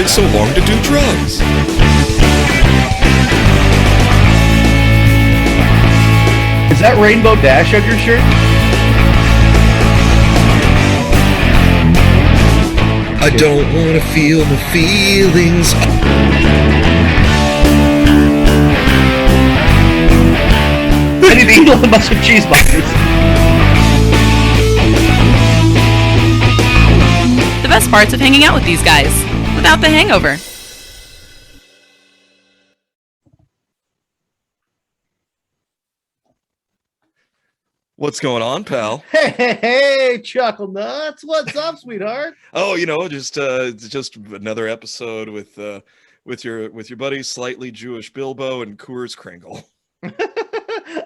take so long to do drugs? Is that Rainbow Dash on your shirt? I don't want to feel the feelings. I need to eat a bunch of cheese boxes. The best parts of hanging out with these guys, without the hangover. What's going on, pal? Hey, Chuckle Nuts. What's up, sweetheart? Oh, just another episode with your buddy, slightly Jewish Bilbo and Coors Kringle.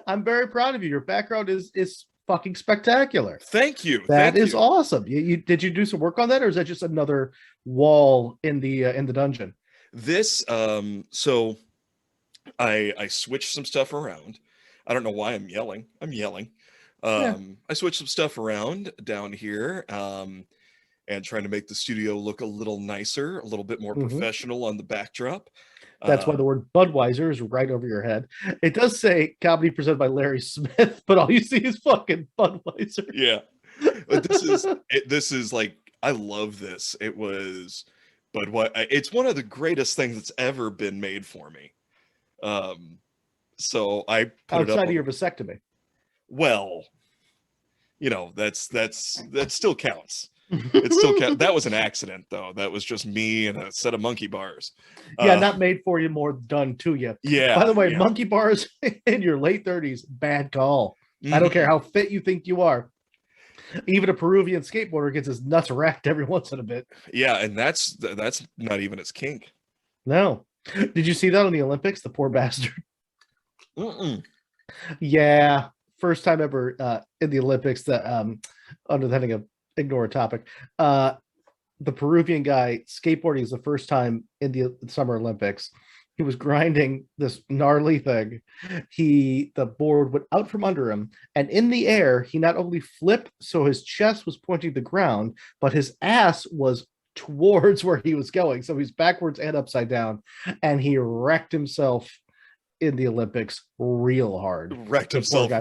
I'm very proud of you. Your background is fucking spectacular. Thank you. That is awesome. Did you do some work on that, or is that just another wall in the dungeon? This so I switched some stuff around. I don't know why I'm yelling. Yeah. I switched some stuff around down here, and trying to make the studio look a little nicer, a little bit more professional on the backdrop. That's why the word Budweiser is right over your head. It does say comedy presented by Larry Smith, but all you see is fucking Budweiser. Yeah. But this is like, I love this. It's one of the greatest things that's ever been made for me. So I put outside it up of your vasectomy. Well, that still counts. It still counts. That was an accident, though. That was just me and a set of monkey bars. Yeah, not made for you, more done to you. Yeah. By the way, monkey bars in your late 30s, bad call. I don't care how fit you think you are. Even a Peruvian skateboarder gets his nuts racked every once in a bit. Yeah, and that's not even his kink. No. Did you see that on the Olympics? The poor bastard. Mm-mm. Yeah. First time ever in the Olympics that under the heading of ignore a topic. The Peruvian guy skateboarding is the first time in the Summer Olympics. He was grinding this gnarly thing. The board went out from under him, and in the air, he not only flipped so his chest was pointing to the ground, but his ass was towards where he was going. So he's backwards and upside down, and he wrecked himself in the Olympics real hard. Wrecked himself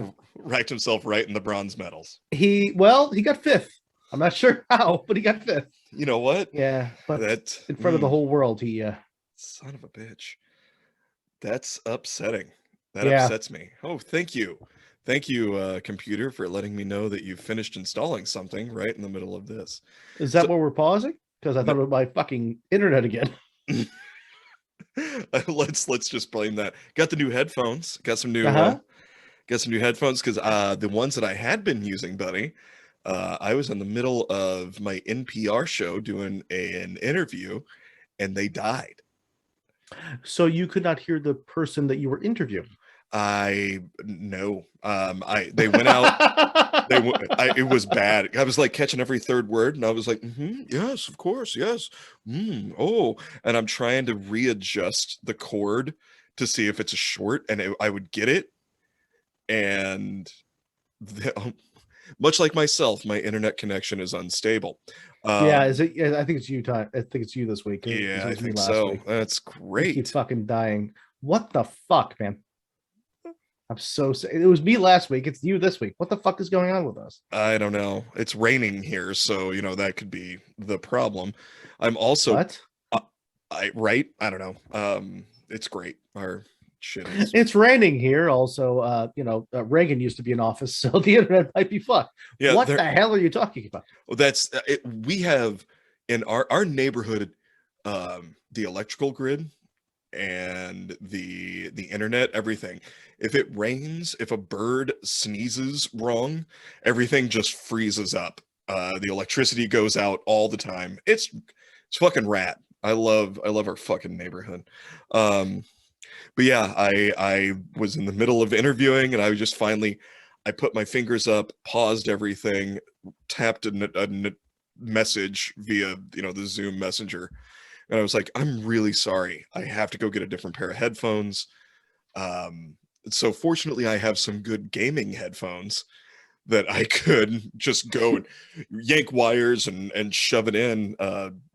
right in the bronze medals. He got fifth. I'm not sure how, but he got fifth. You know what? Yeah, but in front of the whole world, he son of a bitch. That's upsetting. That upsets me. Oh, thank you. Thank you, computer, for letting me know that you've finished installing something right in the middle of this. Is that where we're pausing? Because I thought it was my fucking internet again. Let's just blame that. Got the new headphones. Got some new headphones because the ones that I had been using, buddy, I was in the middle of my NPR show doing an interview, and they died. So you could not hear the person that you were interviewing. No. They went out. It was bad. I was like catching every third word, and I was like, yes, of course, yes. Oh, and I'm trying to readjust the cord to see if it's a short, and I would get it. And much like myself, my internet connection is unstable. Is it? I think it's you, Ty. I think it's you this week. Yeah, I think so. Week. That's great. Keep fucking dying. What the fuck, man? I'm so sick. It was me last week. It's you this week. What the fuck is going on with us? I don't know. It's raining here, so that could be the problem. I'm also what? I don't know. It's great. Our shit is. It's raining here. Also, Reagan used to be in office, so the internet might be fucked. Yeah. What the hell are you talking about? Well, that's it. We have in our neighborhood, the electrical grid and the internet, everything. If it rains, if a bird sneezes wrong, everything just freezes up. The electricity goes out all the time. It's fucking rad. I love our fucking neighborhood. But yeah, I was in the middle of interviewing, and I just finally, I put my fingers up, paused everything, tapped a message via the Zoom messenger, and I was like, I'm really sorry. I have to go get a different pair of headphones. So fortunately, I have some good gaming headphones that I could just go and yank wires and shove it in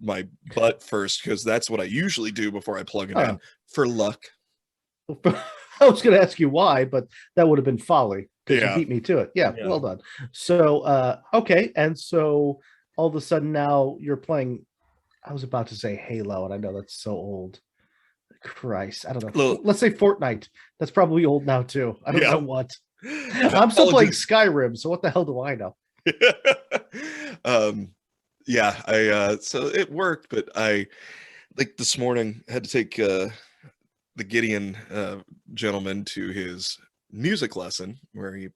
my butt first, because that's what I usually do before I plug it in for luck. I was going to ask you why, but that would have been folly because you Yeah. beat me to it. Yeah, well done. So, okay. And so all of a sudden now you're playing, I was about to say Halo, and I know that's so old. Christ, I don't know. Little- Let's say Fortnite. That's probably old now too. I don't know what. I'm still Call of playing Duty. Skyrim, so what the hell do I know? Yeah, I so it worked, but I like this morning had to take the Gideon gentleman to his music lesson where he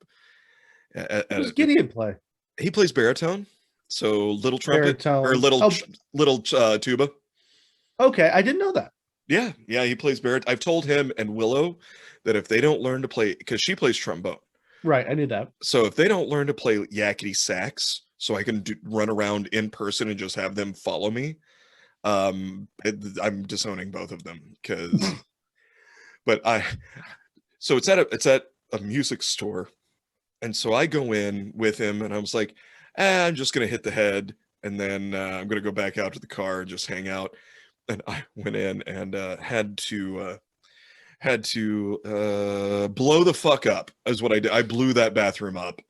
What does Gideon play? he plays baritone, so little trumpet or Baritone. little tuba. Okay, I didn't know that. Yeah, he plays baritone. I've told him and Willow that if they don't learn to play, because she plays trombone. Right, I knew that. So if they don't learn to play yakety sax, so I can run around in person and just have them follow me, I'm disowning both of them because. But so it's at a music store, and so I go in with him, and I was like, I'm just gonna hit the head, and then I'm gonna go back out to the car and just hang out. And I went in and had to blow the fuck up is what I did. I blew that bathroom up.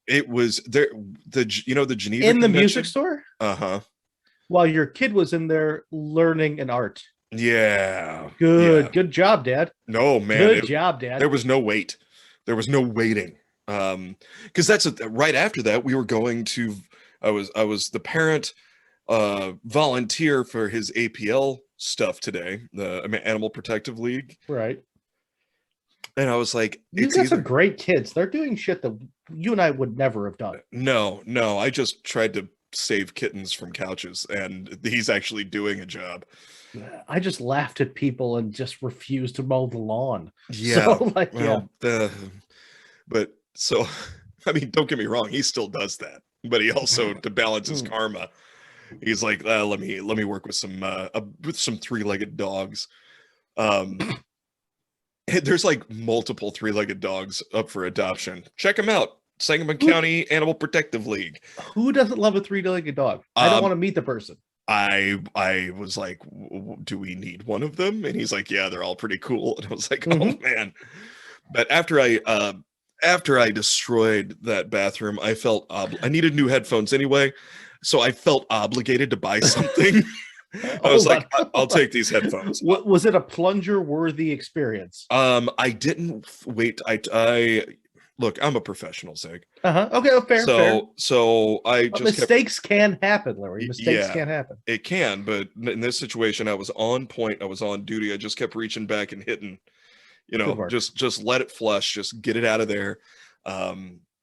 It was there, the Geneva in the Convention? music store. While your kid was in there learning an art. Yeah. Good job, Dad. No, man. Good job, Dad. There was no wait. There was no waiting. Because that's right after that we were going to. I was the parent volunteer for his APL stuff today, the Animal Protective League. Right. And I was like, you got some great kids. They're doing shit that you and I would never have done. No, I just tried to save kittens from couches, and he's actually doing a job. I just laughed at people and just refused to mow the lawn. Yeah. So, like, but so, I mean, don't get me wrong, he still does that, but he also, to balance his karma, he's like, let me work with some three-legged dogs. There's like multiple three-legged dogs up for adoption. Check them out. Sangamon County Animal Protective League. Who doesn't love a three-legged dog? I don't want to meet the person. I was like, do we need one of them? And he's like, yeah, they're all pretty cool. And I was like, oh man. But after I destroyed that bathroom, I felt I needed new headphones anyway, so I felt obligated to buy something. I was like, I'll take these headphones. What was it, a plunger worthy experience? I didn't wait. I look, I'm a professional, Zig. Okay, fair. So I just mistakes can happen, Larry. Mistakes can happen. It can, but in this situation, I was on point. I was on duty. I just kept reaching back and hitting. Just let it flush. Just get it out of there.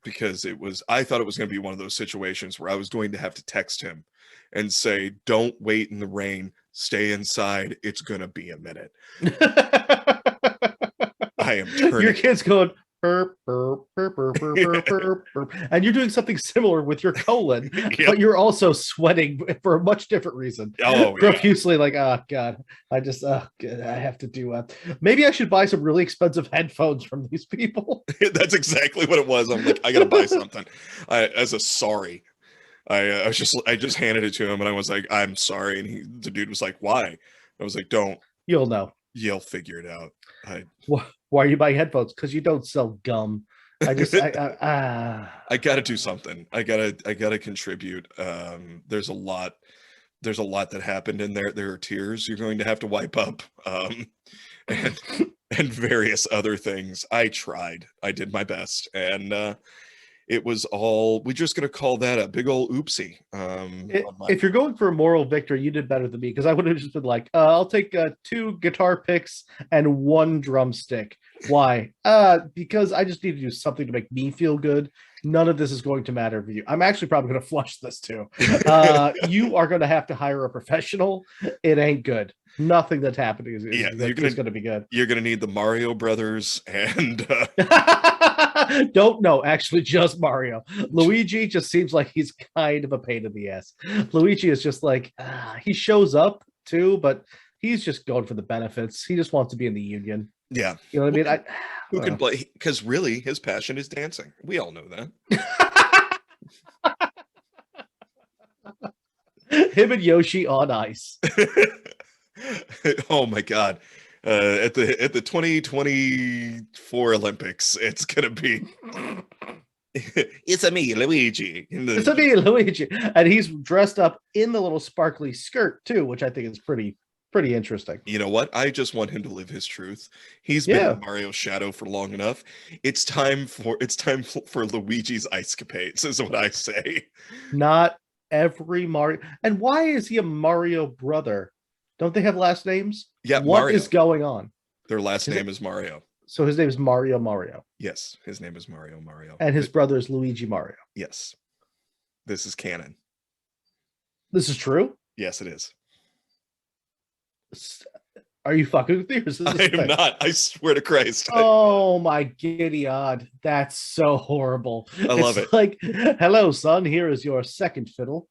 Because I thought it was going to be one of those situations where I was going to have to text him and say, "Don't wait in the rain. Stay inside. It's going to be a minute." I am turning. Your kid's going. Burp, burp, burp, burp, burp, burp, burp. And you're doing something similar with your colon, but you're also sweating for a much different reason. Profusely, like, oh god, I have to do maybe I should buy some really expensive headphones from these people. That's exactly what it was. I'm like, I gotta buy something. As a sorry. I just handed it to him and I was like, I'm sorry. And the dude was like, why? I was like, don't. You'll know. You'll figure it out. Why are you buying headphones? Because you don't sell gum. I gotta do something. I gotta contribute. There's a lot that happened in there. There are tears you're going to have to wipe up. And various other things. I tried. I did my best. And it was all, we're just going to call that a big old oopsie. If you're going for a moral victory, you did better than me, because I would have just been like, I'll take 2 guitar picks and 1 drumstick. Why? Because I just need to do something to make me feel good. None of this is going to matter for you. I'm actually probably going to flush this too. You are going to have to hire a professional. It ain't good. Nothing that's happening is going to be good. You're going to need the Mario Brothers and... Don't know, actually, just Mario. Luigi just seems like he's kind of a pain in the ass. Luigi is just like, he shows up too, but he's just going for the benefits. He just wants to be in the union. Yeah. You know what I mean? Who can play? Because really, his passion is dancing. We all know that. Him and Yoshi on ice. Oh my God. At the 2024 Olympics, it's gonna be it's a me, Luigi. It's a me, Luigi, and he's dressed up in the little sparkly skirt too, which I think is pretty interesting. You know what? I just want him to live his truth. He's been in Mario's shadow for long enough. It's time for Luigi's ice capades, is what I say. Not every Mario. And why is he a Mario brother? Don't they have last names? Yeah, What Mario. is going on? Their last name is Mario. So his name is Mario. Yes, his name is Mario. And his brother is Luigi Mario. Yes. This is canon. This is true? Yes, it is. Are you fucking with me? Or is this I am not. I swear to Christ. Oh my giddy odd. That's so horrible. I love it. Like, hello, son. Here is your second fiddle.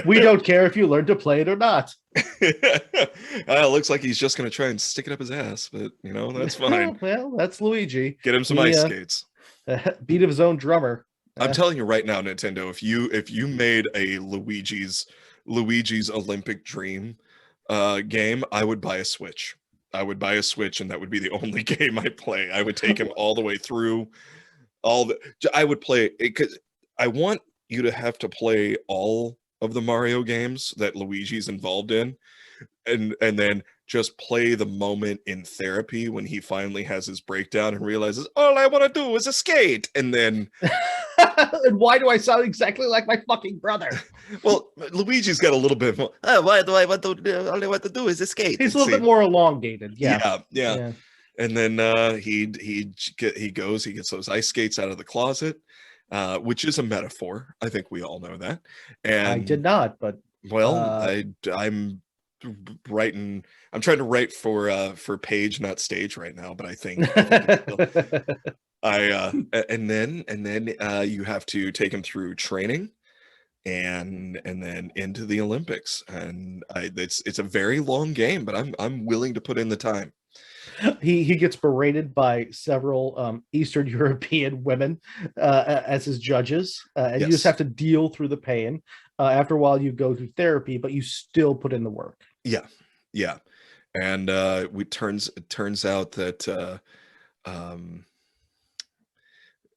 We don't care if you learn to play it or not. It looks like he's just going to try and stick it up his ass, but that's fine. Well, that's Luigi. Get him some ice skates. Beat of his own drummer. I'm telling you right now, Nintendo, if you made a Luigi's Olympic Dream game, I would buy a Switch. I would buy a Switch, and that would be the only game I play. I would take him all the way through. I would play it because I want you to have to play all of the Mario games that Luigi's involved in, and then just play the moment in therapy when he finally has his breakdown and realizes all I want to do is skate, and then and why do I sound exactly like my fucking brother? Well, Luigi's got a little bit more. Why do I want to? All I want to do is skate. He's a little bit more elongated. Yeah. And then he gets those ice skates out of the closet, which is a metaphor. I think we all know that. And I did not, but well, I'm writing. I'm trying to write for page, not stage, right now. But I think and then you have to take him through training, and then into the Olympics, and it's a very long game, but I'm willing to put in the time. He gets berated by several Eastern European women as his judges, and you just have to deal through the pain. After a while, you go through therapy, but you still put in the work. Yeah, and it turns out that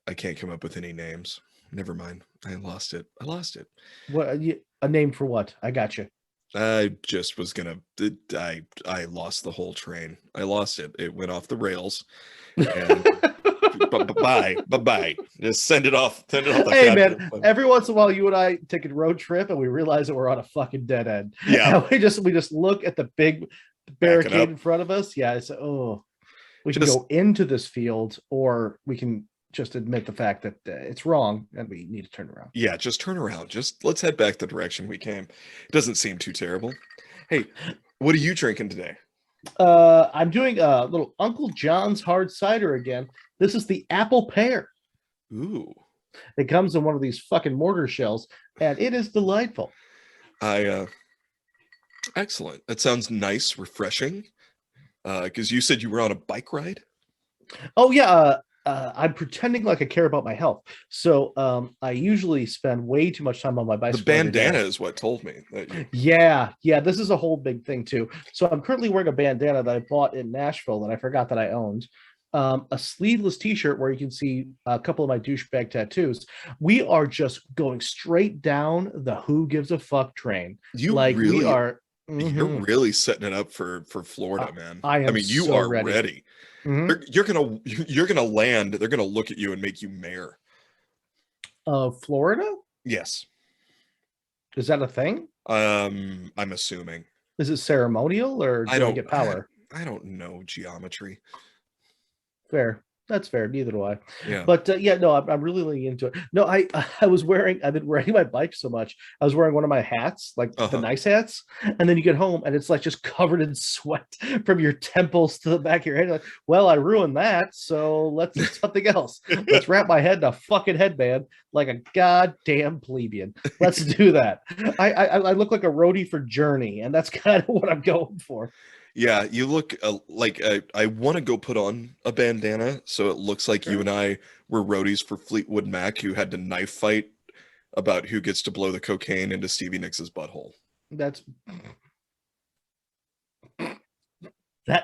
I can't come up with any names. Never mind. I lost it. What a name for what? I got you. I just was gonna. I lost the whole train. I lost it. It went off the rails. And bye. Just send it off. Hey man, every once in a while, you and I take a road trip, and we realize that we're on a fucking dead end. Yeah, and we just look at the big barricade in front of us. Yeah, it's we can go into this field, or we can just admit the fact that it's wrong and we need to turn around. Yeah, just turn around. Just let's head back the direction we came. It doesn't seem too terrible. Hey, what are you drinking today? I'm doing a little Uncle John's hard cider again. This is the apple pear. Ooh. It comes in one of these fucking mortar shells, and it is delightful. Excellent. That sounds nice, refreshing. Because you said you were on a bike ride? Oh yeah. I'm pretending like I care about my health. So I usually spend way too much time on my bicycle. The bandana is what told me. Yeah. This is a whole big thing too. So I'm currently wearing a bandana that I bought in Nashville that I forgot that I owned. A sleeveless t-shirt where you can see a couple of my douchebag tattoos. We are just going straight down the who gives a fuck train. We are. Mm-hmm. You're really setting it up for Florida, man. I mean, you so are ready. Mm-hmm. You're gonna land. They're gonna look at you and make you mayor. Florida? Yes. Is that a thing? I'm assuming. Is it ceremonial, or do I get power? I don't know geometry. Fair. That's fair. Neither do I. Yeah. But no, I'm really leaning into it. No, I've been riding my bike so much. I was wearing one of my hats, like the nice hats, and then you get home and it's like just covered in sweat from your temples to the back of your head. You're like, well, I ruined that, so let's do something else. Let's wrap my head in a fucking headband like a goddamn plebeian. Let's do that. I look like a roadie for Journey, and that's kind of what I'm going for. Yeah, you look like I want to go put on a bandana so it looks like you Sure. and I were roadies for Fleetwood Mac who had to knife fight about who gets to blow the cocaine into Stevie Nicks's butthole. That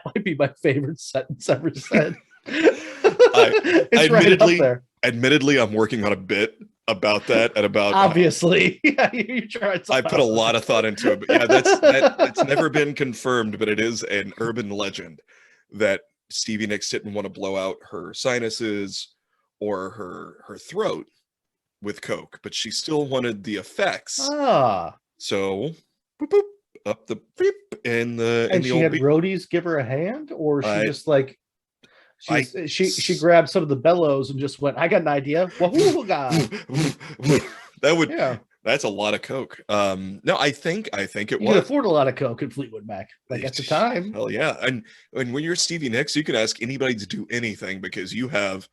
might be my favorite sentence ever said. It's right up there. Admittedly, I'm working on a bit about that at about Obviously. Yeah, you tried. I put a lot of thought into it, but yeah, that's never been confirmed, but it is an urban legend that Stevie Nicks didn't want to blow out her sinuses or her throat with coke, but she still wanted the effects. Ah. So boop, boop, up the beep in the And the she old had beep. roadies give her a hand, or she just like she I- grabbed some of the bellows and just went, I got an idea. Wahoo God. That would Yeah. that's a lot of coke. No, I think it You was. could afford a lot of coke in Fleetwood Mac, like at the time. Hell yeah. And when you're Stevie Nicks, you can ask anybody to do anything because you have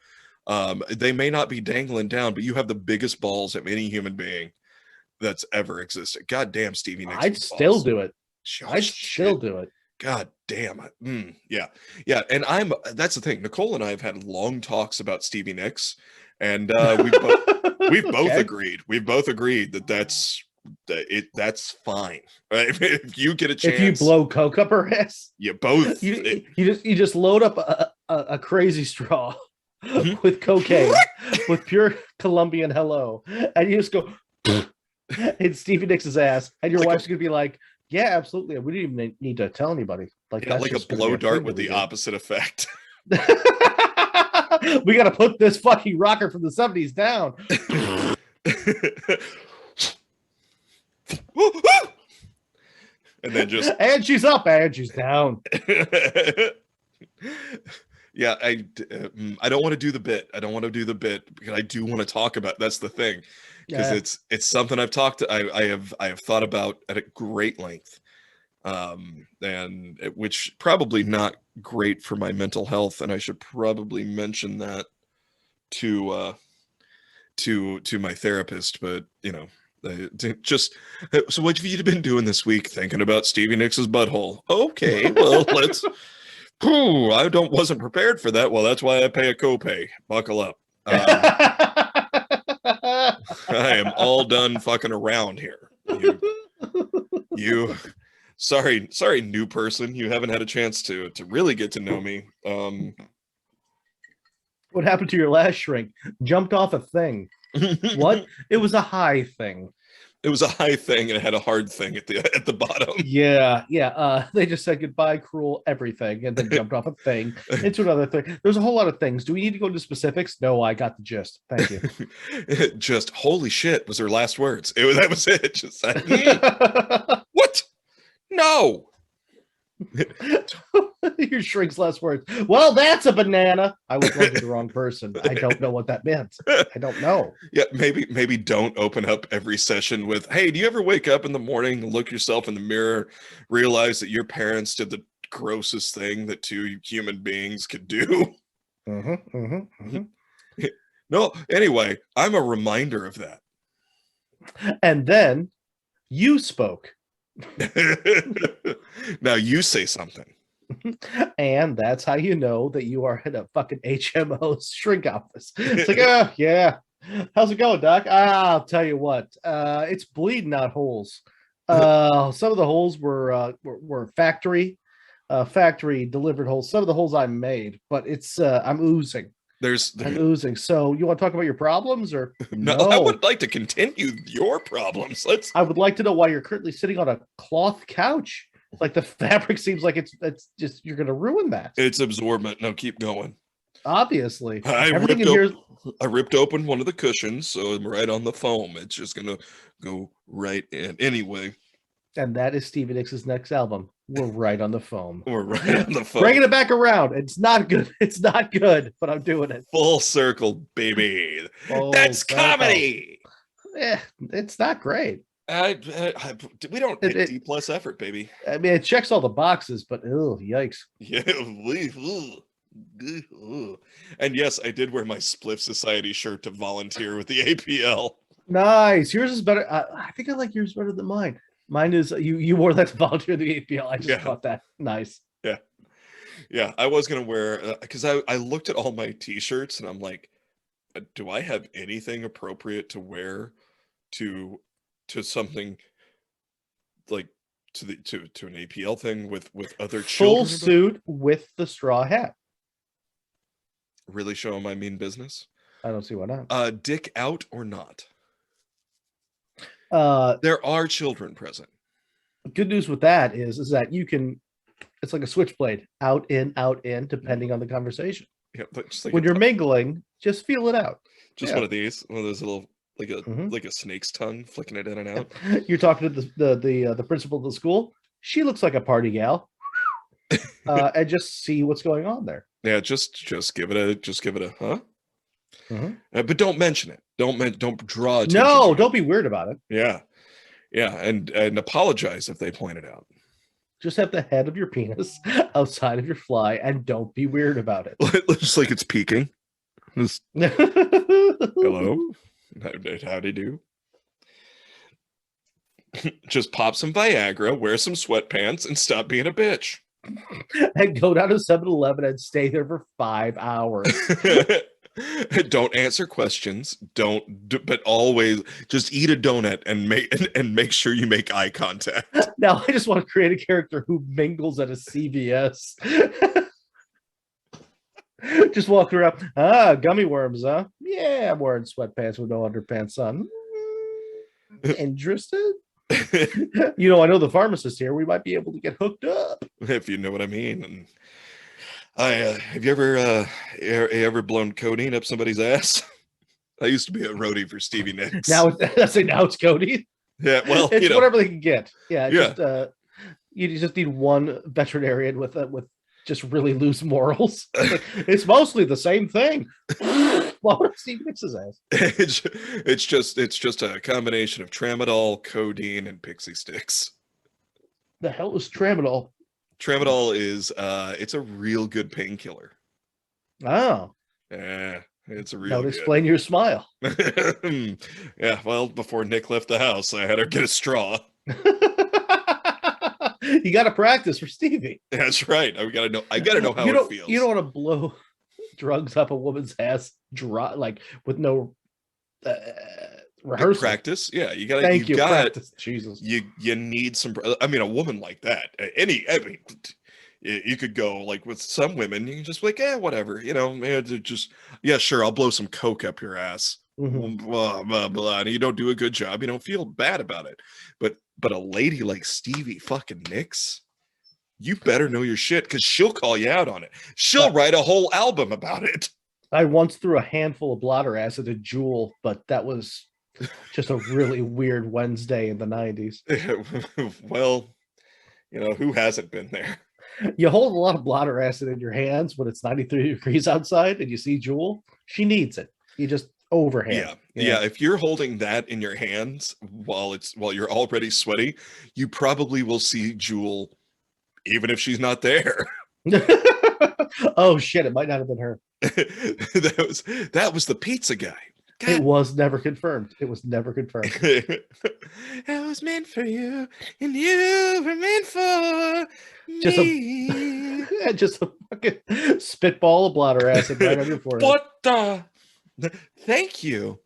they may not be dangling down, but you have the biggest balls of any human being that's ever existed. God damn, Stevie Nicks. I'd still do it. Oh, I'd shit. still do it. God damn it. Yeah. Yeah. And that's the thing. Nicole and I have had long talks about Stevie Nicks, and we've both Okay. agreed. We've both agreed that that's fine. Right? If you get a chance, If you blow coke up her ass, you both you just load up a crazy straw Mhm. with cocaine with pure Colombian hello, and you just go in Stevie Nicks' ass, and your Like wife's gonna be like, "Yeah, absolutely. We didn't even need to tell anybody." Like yeah, that's like a just gonna blow be dart thing with that we the do. opposite effect. We got to put this fucking rocker from the 70s down. And then just And she's up and she's down. yeah, I don't want to do the bit. I don't want to do the bit because I do want to talk about. That's the thing, because Yeah. it's something I've talked. I have thought about at a great length, and which probably not great for my mental health, and I should probably mention that to my therapist. But you know, just so what have you been doing this week? Thinking about Stevie Nicks's butthole. Okay, well let's. Whew, wasn't prepared for that. Well, that's why I pay a copay. Buckle up. I am all done fucking around here. You sorry, new person. You haven't had a chance to really get to know me. What happened to your last shrink? Jumped off a thing. What? It was a high thing. It was a high thing and it had a hard thing at the bottom. Yeah. They just said goodbye, cruel, everything, and then jumped off a thing into another thing. There's a whole lot of things. Do we need to go into specifics? No, I got the gist. Thank you. Just holy shit was her last words. That was it. Just what? No. Your shrink's last words. Well, that's a banana. I was going to the wrong person. I don't know what that meant. I don't know. Yeah, maybe don't open up every session with, hey, do you ever wake up in the morning, look yourself in the mirror, realize that your parents did the grossest thing that two human beings could do? No, anyway, I'm a reminder of that. And then you spoke. Now you say something. And that's how you know that you are in a fucking HMO shrink office. It's like, oh, yeah. How's it going, Doc? I'll tell you what. It's bleeding out holes. Some of the holes were factory delivered holes. Some of the holes I made, but it's I'm oozing. I'm oozing. So you want to talk about your problems or no? I would like to continue your problems. I would like to know why you're currently sitting on a cloth couch. Like the fabric seems like it's just you're gonna ruin that. It's absorbent. No, keep going. Obviously. I ripped open one of the cushions, so I'm right on the foam. It's just gonna go right in. Anyway. And that is Stevie Nicks' next album. We're right on the foam. We're right on the foam. Bringing it back around. It's not good. It's not good, but I'm doing it. Full circle, baby. That's comedy. Yeah, it's not great. We don't hit D plus effort, baby. I mean, it checks all the boxes, but yikes. Yeah. And yes, I did wear my Spliff Society shirt to volunteer with the APL. Nice. Yours is better. I think I like yours better than mine. Mine is you wore that to volunteer the APL. I just caught that. Nice. Yeah. Yeah. I was gonna wear because I looked at all my t-shirts and I'm like, do I have anything appropriate to wear to something like to an APL thing with other Full children about? suit with the straw hat. Really showing my mean business. I don't see why not. Dick out or not? Uh, There are children present. good news with that is that you can. It's like a switchblade, out in, depending on the conversation. Yeah, but just like When you're mingling, just feel it out. just Yeah. one of those little Mhm. like a snake's tongue flicking it in and out. You're talking to the principal of the school. She looks like a party gal, and just see what's going on there. Yeah, just give it a huh. Mhm. But don't mention it. Don't draw attention. No, to don't it. be weird about it. Yeah, yeah, and apologize if they point it out. Just have the head of your penis outside of your fly, and don't be weird about it. Just like it's peeking. Just, hello, howdy do. Just pop some Viagra, wear some sweatpants, and stop being a bitch. And go down to 7-Eleven and stay there for 5 hours. Don't answer questions. But always just eat a donut and make sure you make eye contact. Now I just want to create a character who mingles at a CVS. Just walking around. Gummy worms, huh? Yeah, I'm wearing sweatpants with no underpants on. Interested? I know the pharmacist here. We might be able to get hooked up. If you know what I mean. And I have you ever blown codeine up somebody's ass? I used to be a roadie for Stevie Nicks. Now it's Cody. Yeah, well, it's whatever they can get. Yeah, yeah. Just, you just need one veterinarian with just really loose morals. It's mostly the same thing. Why would Stevie Nicks' ass? It's just a combination of tramadol, codeine, and pixie sticks. The hell is tramadol? Tramadol is it's a real good painkiller. Oh. Yeah, it's a real That would good. explain your smile. Yeah, well, before Nick left the house, I had her get a straw. You got to practice for Stevie. That's right. I gotta know how it feels. You don't want to blow drugs up a woman's ass dry, like with no rehearsal. Practice. Yeah, you gotta. Thank you. Practice. Jesus. You need some. I mean, a woman like that. You could go like with some women. You can just be like, whatever. Sure. I'll blow some coke up your ass. Mm-hmm. Blah, blah, blah. And you don't do a good job. You don't feel bad about it. But a lady like Stevie fucking Nicks, you better know your shit because she'll call you out on it. She'll write a whole album about it. I once threw a handful of blotter acid at Jewel, but that was just a really weird Wednesday in the 90s. Well, who hasn't been there? You hold a lot of blotter acid in your hands when it's 93 degrees outside and you see Jewel, she needs it. You just overhand. Yeah. If you're holding that in your hands while you're already sweaty, you probably will see Jewel even if she's not there. Oh shit, it might not have been her. that was the pizza guy. God. It was never confirmed. It was meant for you, and you were meant for me. Just a fucking spitball of blotter acid right on your forehead. What the? Thank you.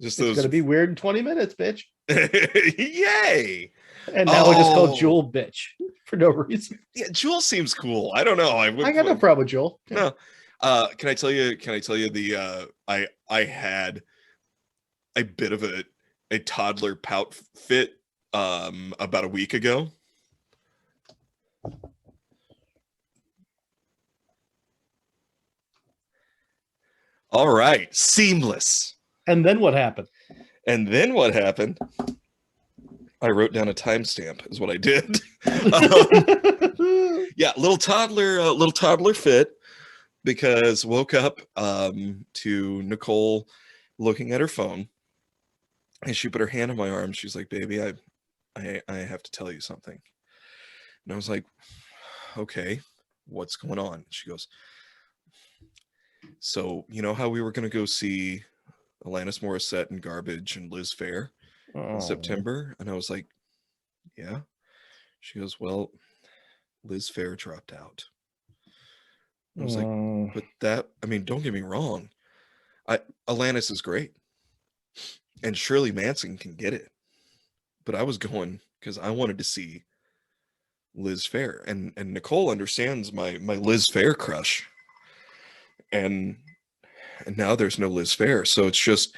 It's gonna be weird in 20 minutes, bitch. Yay! And now I just called Jewel bitch for no reason. Yeah, Jewel seems cool. I don't know. I got no problem with Jewel. No. Can I tell you the I had a bit of a toddler pout fit about a week ago. All right, seamless. And then what happened? I wrote down a timestamp is what I did. Yeah, little toddler fit, because woke up to Nicole looking at her phone, and she put her hand on my arm. She's like, "Baby, I have to tell you something." And I was like, "Okay, what's going on?" She goes, "So you know how we were going to go see Alanis Morissette and Garbage and Liz Phair in September?" And I was like, "Yeah." She goes, "Well, Liz Phair dropped out. I was like, but that, I mean, don't get me wrong. Alanis is great. And Shirley Manson can get it. But I was going because I wanted to see Liz Phair. And Nicole understands my Liz Phair crush. And now there's no Liz Phair. So it's just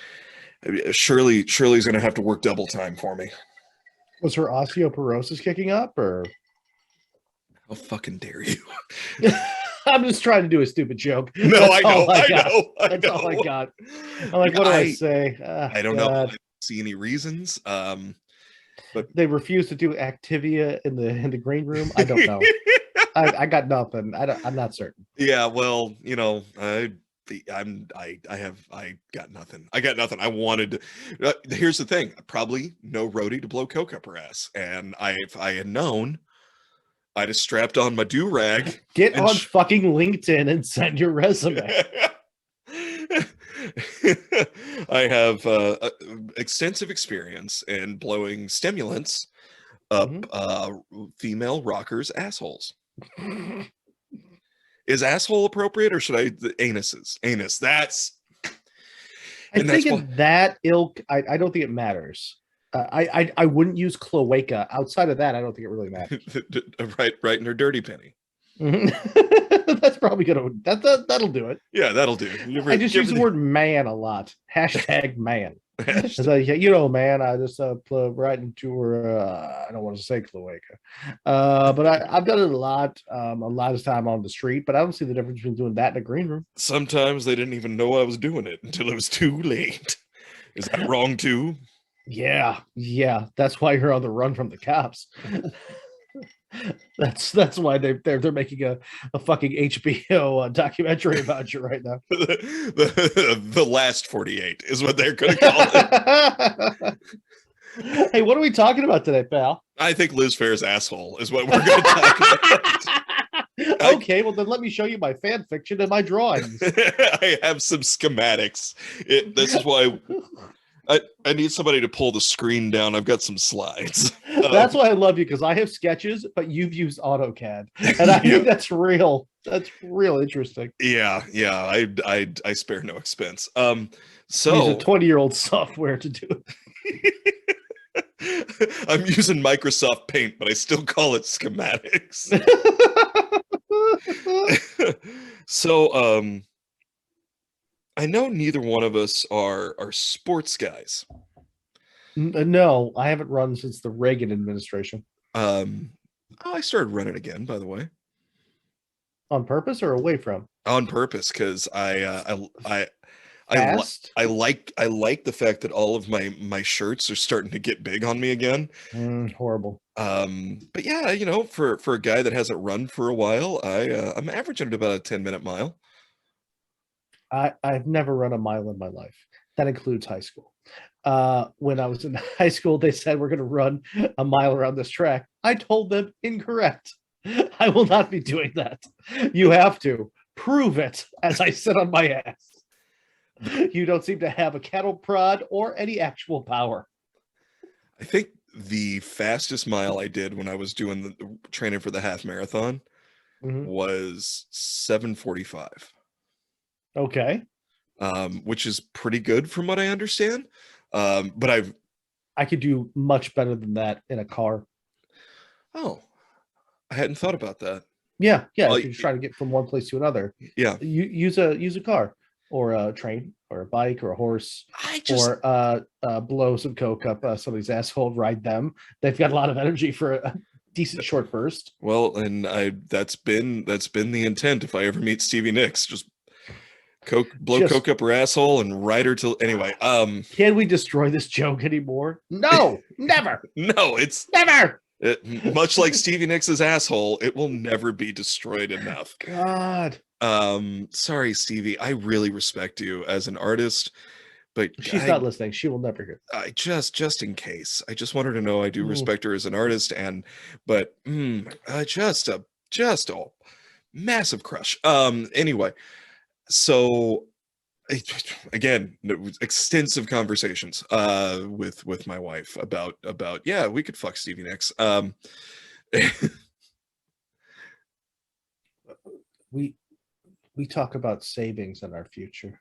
Shirley's gonna have to work double time for me. Was her osteoporosis kicking up, or How fucking dare you? I'm just trying to do a stupid joke. No, That's I know, all I got. know, I That's all I know. got. I'm like, what do I say? I don't know. I don't see any reasons. But They refuse to do Activia in the green room. I don't know. I got nothing. I'm not certain. yeah, well, you know, I got nothing. I got nothing. I wanted to, here's the thing, probably no roadie to blow coke up her ass. And if I had known, I'd have strapped on my do-rag. Get on fucking LinkedIn and send your resume. I have extensive experience in blowing stimulants up female rockers' assholes. Is asshole appropriate, or should I anuses? Anus. That's. I think in that ilk, I don't think it matters. I wouldn't use cloaca. Outside of that, I don't think it really matters. right in her dirty penny. That's probably that'll do it. Yeah, that'll do. I just use the word man a lot. Hashtag man. So, you know, man, I just plug right into her. I don't want to say cloaca, but I've done it a lot of time on the street. But I don't see the difference between doing that in a green room. Sometimes they didn't even know I was doing it until it was too late. Is that wrong too? Yeah. That's why you're on the run from the cops. That's why they're making a fucking HBO documentary about you right now. the last 48 is what they're going to call it. Hey, what are we talking about today, pal? I think Liz Phair's asshole is what we're going to talk about. Okay, well then let me show you my fan fiction and my drawings. I have some schematics. This is why I need somebody to pull the screen down. I've got some slides. That's why I love you, because I have sketches, but you've used AutoCAD, and I think that's real. That's real interesting. Yeah. I spare no expense. So use a 20-year-old software to do it. I'm using Microsoft Paint, but I still call it schematics. So, I know neither one of us are sports guys. No, I haven't run since the Reagan administration. I started running again, by the way. On purpose or away from? On purpose, because I like the fact that all of my shirts are starting to get big on me again. Horrible. But yeah, you know, for a guy that hasn't run for a while, I'm averaging at about a 10-minute mile. I've never run a mile in my life. That includes high school. When I was in high school, they said we're going to run a mile around this track. I told them incorrect. I will not be doing that. You have to prove it as I sit on my ass. You don't seem to have a cattle prod or any actual power. I think the fastest mile I did when I was doing the training for the half marathon was 7:45. Okay. Which is pretty good from what I understand. But I could do much better than that in a car. Oh, I hadn't thought about that. Yeah. If you're trying to get from one place to another. Yeah. You use a car or a train or a bike or a horse or blow some coke up somebody's asshole, ride them. They've got a lot of energy for a decent short burst. Well, and that's been the intent. If I ever meet Stevie Nicks, just blow coke up her asshole and ride her till anyway. Can we destroy this joke anymore? No, never. No, it's never. Much like Stevie Nicks' asshole, it will never be destroyed enough. God. Sorry, Stevie. I really respect you as an artist, but she's not listening. She will never hear. I just in case. I just want her to know I do respect her as an artist, but just a massive crush. Anyway. So again, extensive conversations with my wife about we could fuck Stevie Nicks. we talk about savings in our future.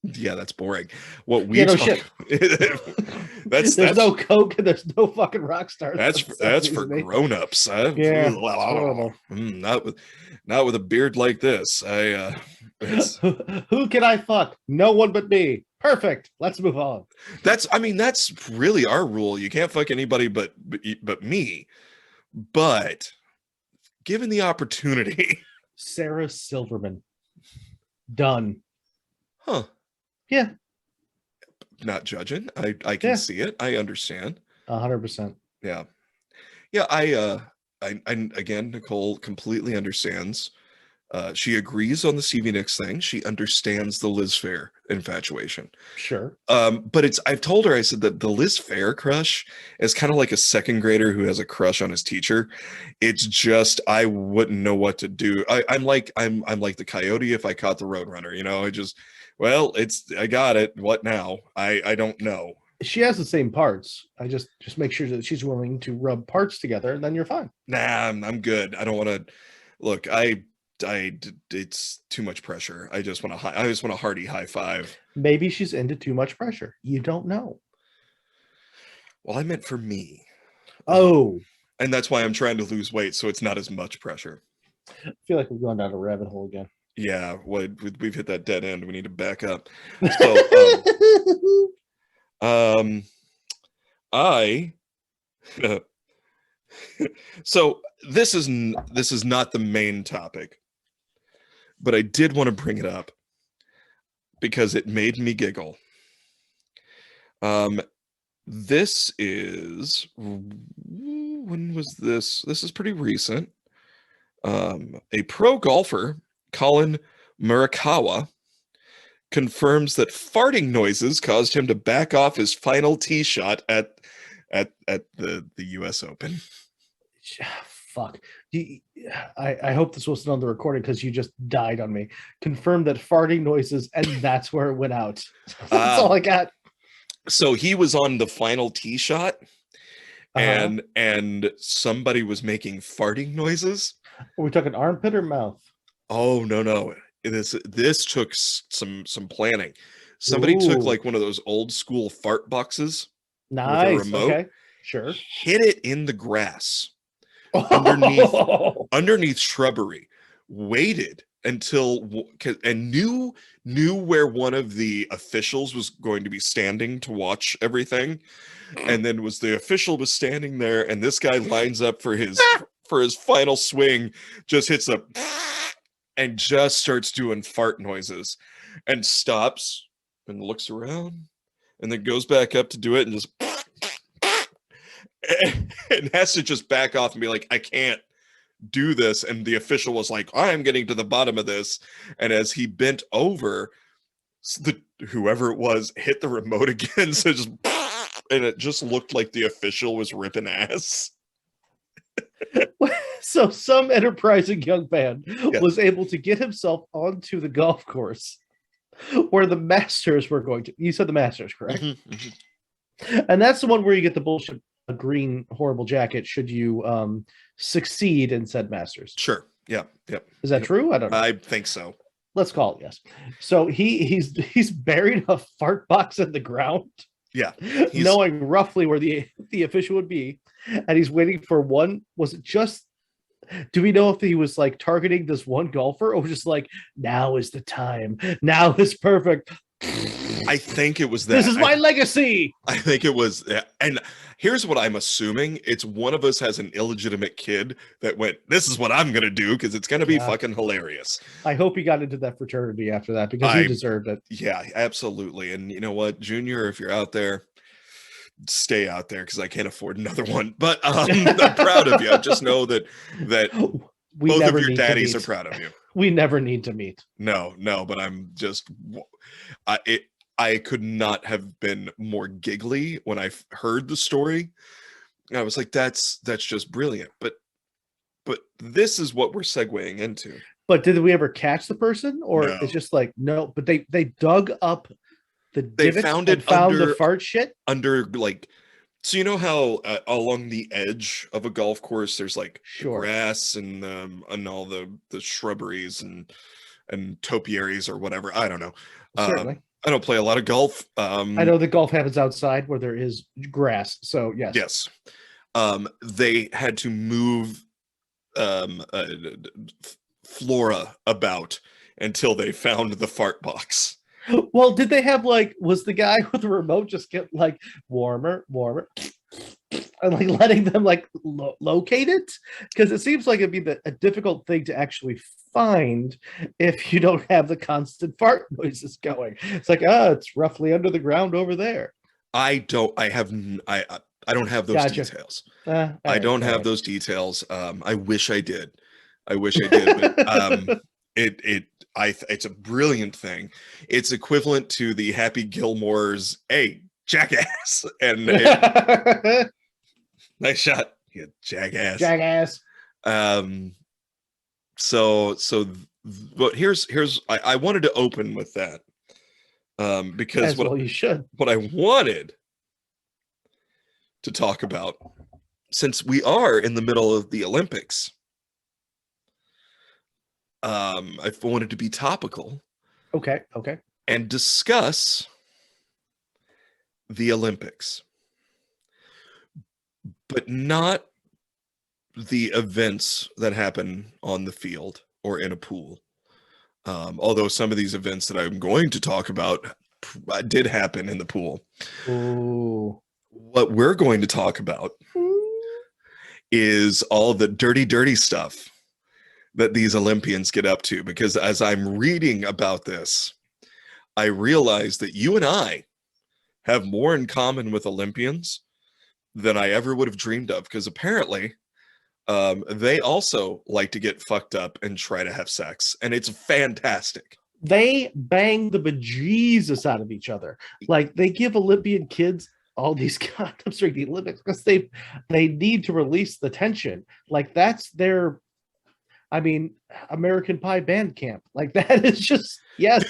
Yeah, that's boring. What we Yeah, no talk shit. that's There's no coke and there's no fucking rock stars. that's for grown-ups. Yeah, it's horrible. Not with a beard like this. It's Who can I fuck? No one but me. Perfect. Let's move on. that's really our rule. You can't fuck anybody but me. But given the opportunity, Sarah Silverman. Done. huh? Yeah, Not judging. I can Yeah. see it. I understand. 100%. Yeah. Yeah, I again, Nicole completely understands. She agrees on the Stevie Nicks thing. She understands the Liz Phair infatuation. Sure. But I've told her, I said that the Liz Phair crush is kind of like a second grader who has a crush on his teacher. It's just I wouldn't know what to do. I'm like the coyote if I caught the roadrunner, you know. I got it. What now? I don't know. She has the same parts. I just make sure that she's willing to rub parts together, and then you're fine. Nah, I'm good. I don't want to look. It's too much pressure. I just want a hearty high five. Maybe she's into too much pressure. You don't know. Well, I meant for me. Oh, And that's why I'm trying to lose weight, so it's not as much pressure. I feel like we're going down a rabbit hole again. Yeah, we've hit that dead end. We need to back up. So, I so this is not the main topic, but I did want to bring it up because it made me giggle. This is, when was this? This is pretty recent. A pro golfer, Colin Murakawa, confirms that farting noises caused him to back off his final tee shot at the US Open. Fuck. I hope this wasn't on the recording because you just died on me. Confirmed that farting noises, and that's where it went out. That's all I got. So he was on the final tee shot, and somebody was making farting noises. Are we talking armpit or mouth? Oh no. This took some planning. Somebody took like one of those old school fart boxes. Nice. With a remote, okay. Sure. Hit it in the grass underneath shrubbery. Waited until and knew where one of the officials was going to be standing to watch everything, and then the official was standing there, and this guy lines up for his final swing, just hits a and just starts doing fart noises, and stops and looks around, and then goes back up to do it, and just and has to just back off and be like, I can't do this. And the official was like, I'm getting to the bottom of this. And as he bent over, whoever it was hit the remote again. So just, and it just looked like the official was ripping ass. So some enterprising young man was able to get himself onto the golf course where the Masters were going to. You said the Masters, correct? Mm-hmm. And that's the one where you get the bullshit green horrible jacket should you succeed in said Masters. Sure. Yeah. Is that true? I don't know. I think so. Let's call it yes. So he's buried a fart box in the ground. Yeah. Knowing roughly where the official would be, and he's waiting for one. Was it just? Do we know if he was like targeting this one golfer, or just like, now is the time? Now is perfect. I think it was that. This is my legacy. I think it was, and here's what I'm assuming: it's one of us has an illegitimate kid that went, "This is what I'm gonna do," because it's gonna be fucking hilarious. I hope he got into that fraternity after that because he deserved it. Yeah, absolutely. And you know what, Junior, if you're out there, stay out there because I can't afford another one. But I'm proud of you. Just know that both of your daddies are proud of you. We never need to meet. No, but I'm just, I could not have been more giggly when I heard the story. I was like, that's just brilliant. But this is what we're segueing into. But did we ever catch the person, or No. It's just like, no? But they dug up the They found found the fart shit under like So you know how along the edge of a golf course there's like the Sure. grass and all the shrubberies and topiaries or whatever. I don't know. Certainly. I don't play a lot of golf. I know that golf happens outside where there is grass. So yes. Yes. They had to move flora about until they found the fart box. Well, did they have like, was the guy with the remote just get like warmer, and like letting them like locate it? Because it seems like it'd be a difficult thing to actually find if you don't have the constant fart noises going. It's like, it's roughly under the ground over there. I don't have those details. I don't have those details. I wish I did. But it's a brilliant thing. It's equivalent to the Happy Gilmore's "Hey, jackass," and nice shot, you jackass. But I wanted to open with that because you should. What I wanted to talk about, since we are in the middle of the Olympics, I wanted to be topical. Okay. And discuss the Olympics, but not the events that happen on the field or in a pool. Although some of these events that I'm going to talk about did happen in the pool. Ooh. What we're going to talk about is all the dirty stuff that these Olympians get up to, because as I'm reading about this, I realize that you and I have more in common with Olympians than I ever would have dreamed of, because apparently they also like to get fucked up and try to have sex, and it's fantastic. They bang the bejesus out of each other. Like, they give Olympian kids all these condoms during the Olympics because they need to release the tension. Like, that's their, I mean, American Pie band camp. Like, that is just, yes.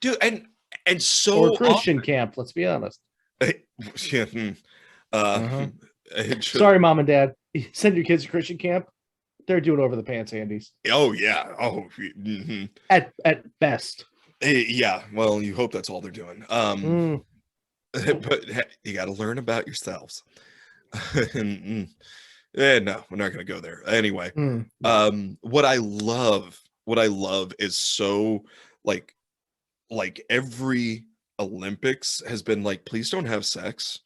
Dude, and so or Christian camp, let's be honest. Sorry, mom and dad. Send your kids to Christian camp. They're doing over the pants, Andes. Oh yeah. Oh, mm-hmm. At best. Yeah. Well, you hope that's all they're doing. But you got to learn about yourselves. No, we're not going to go there. Anyway, what I love is so like every Olympics has been like, please don't have sex.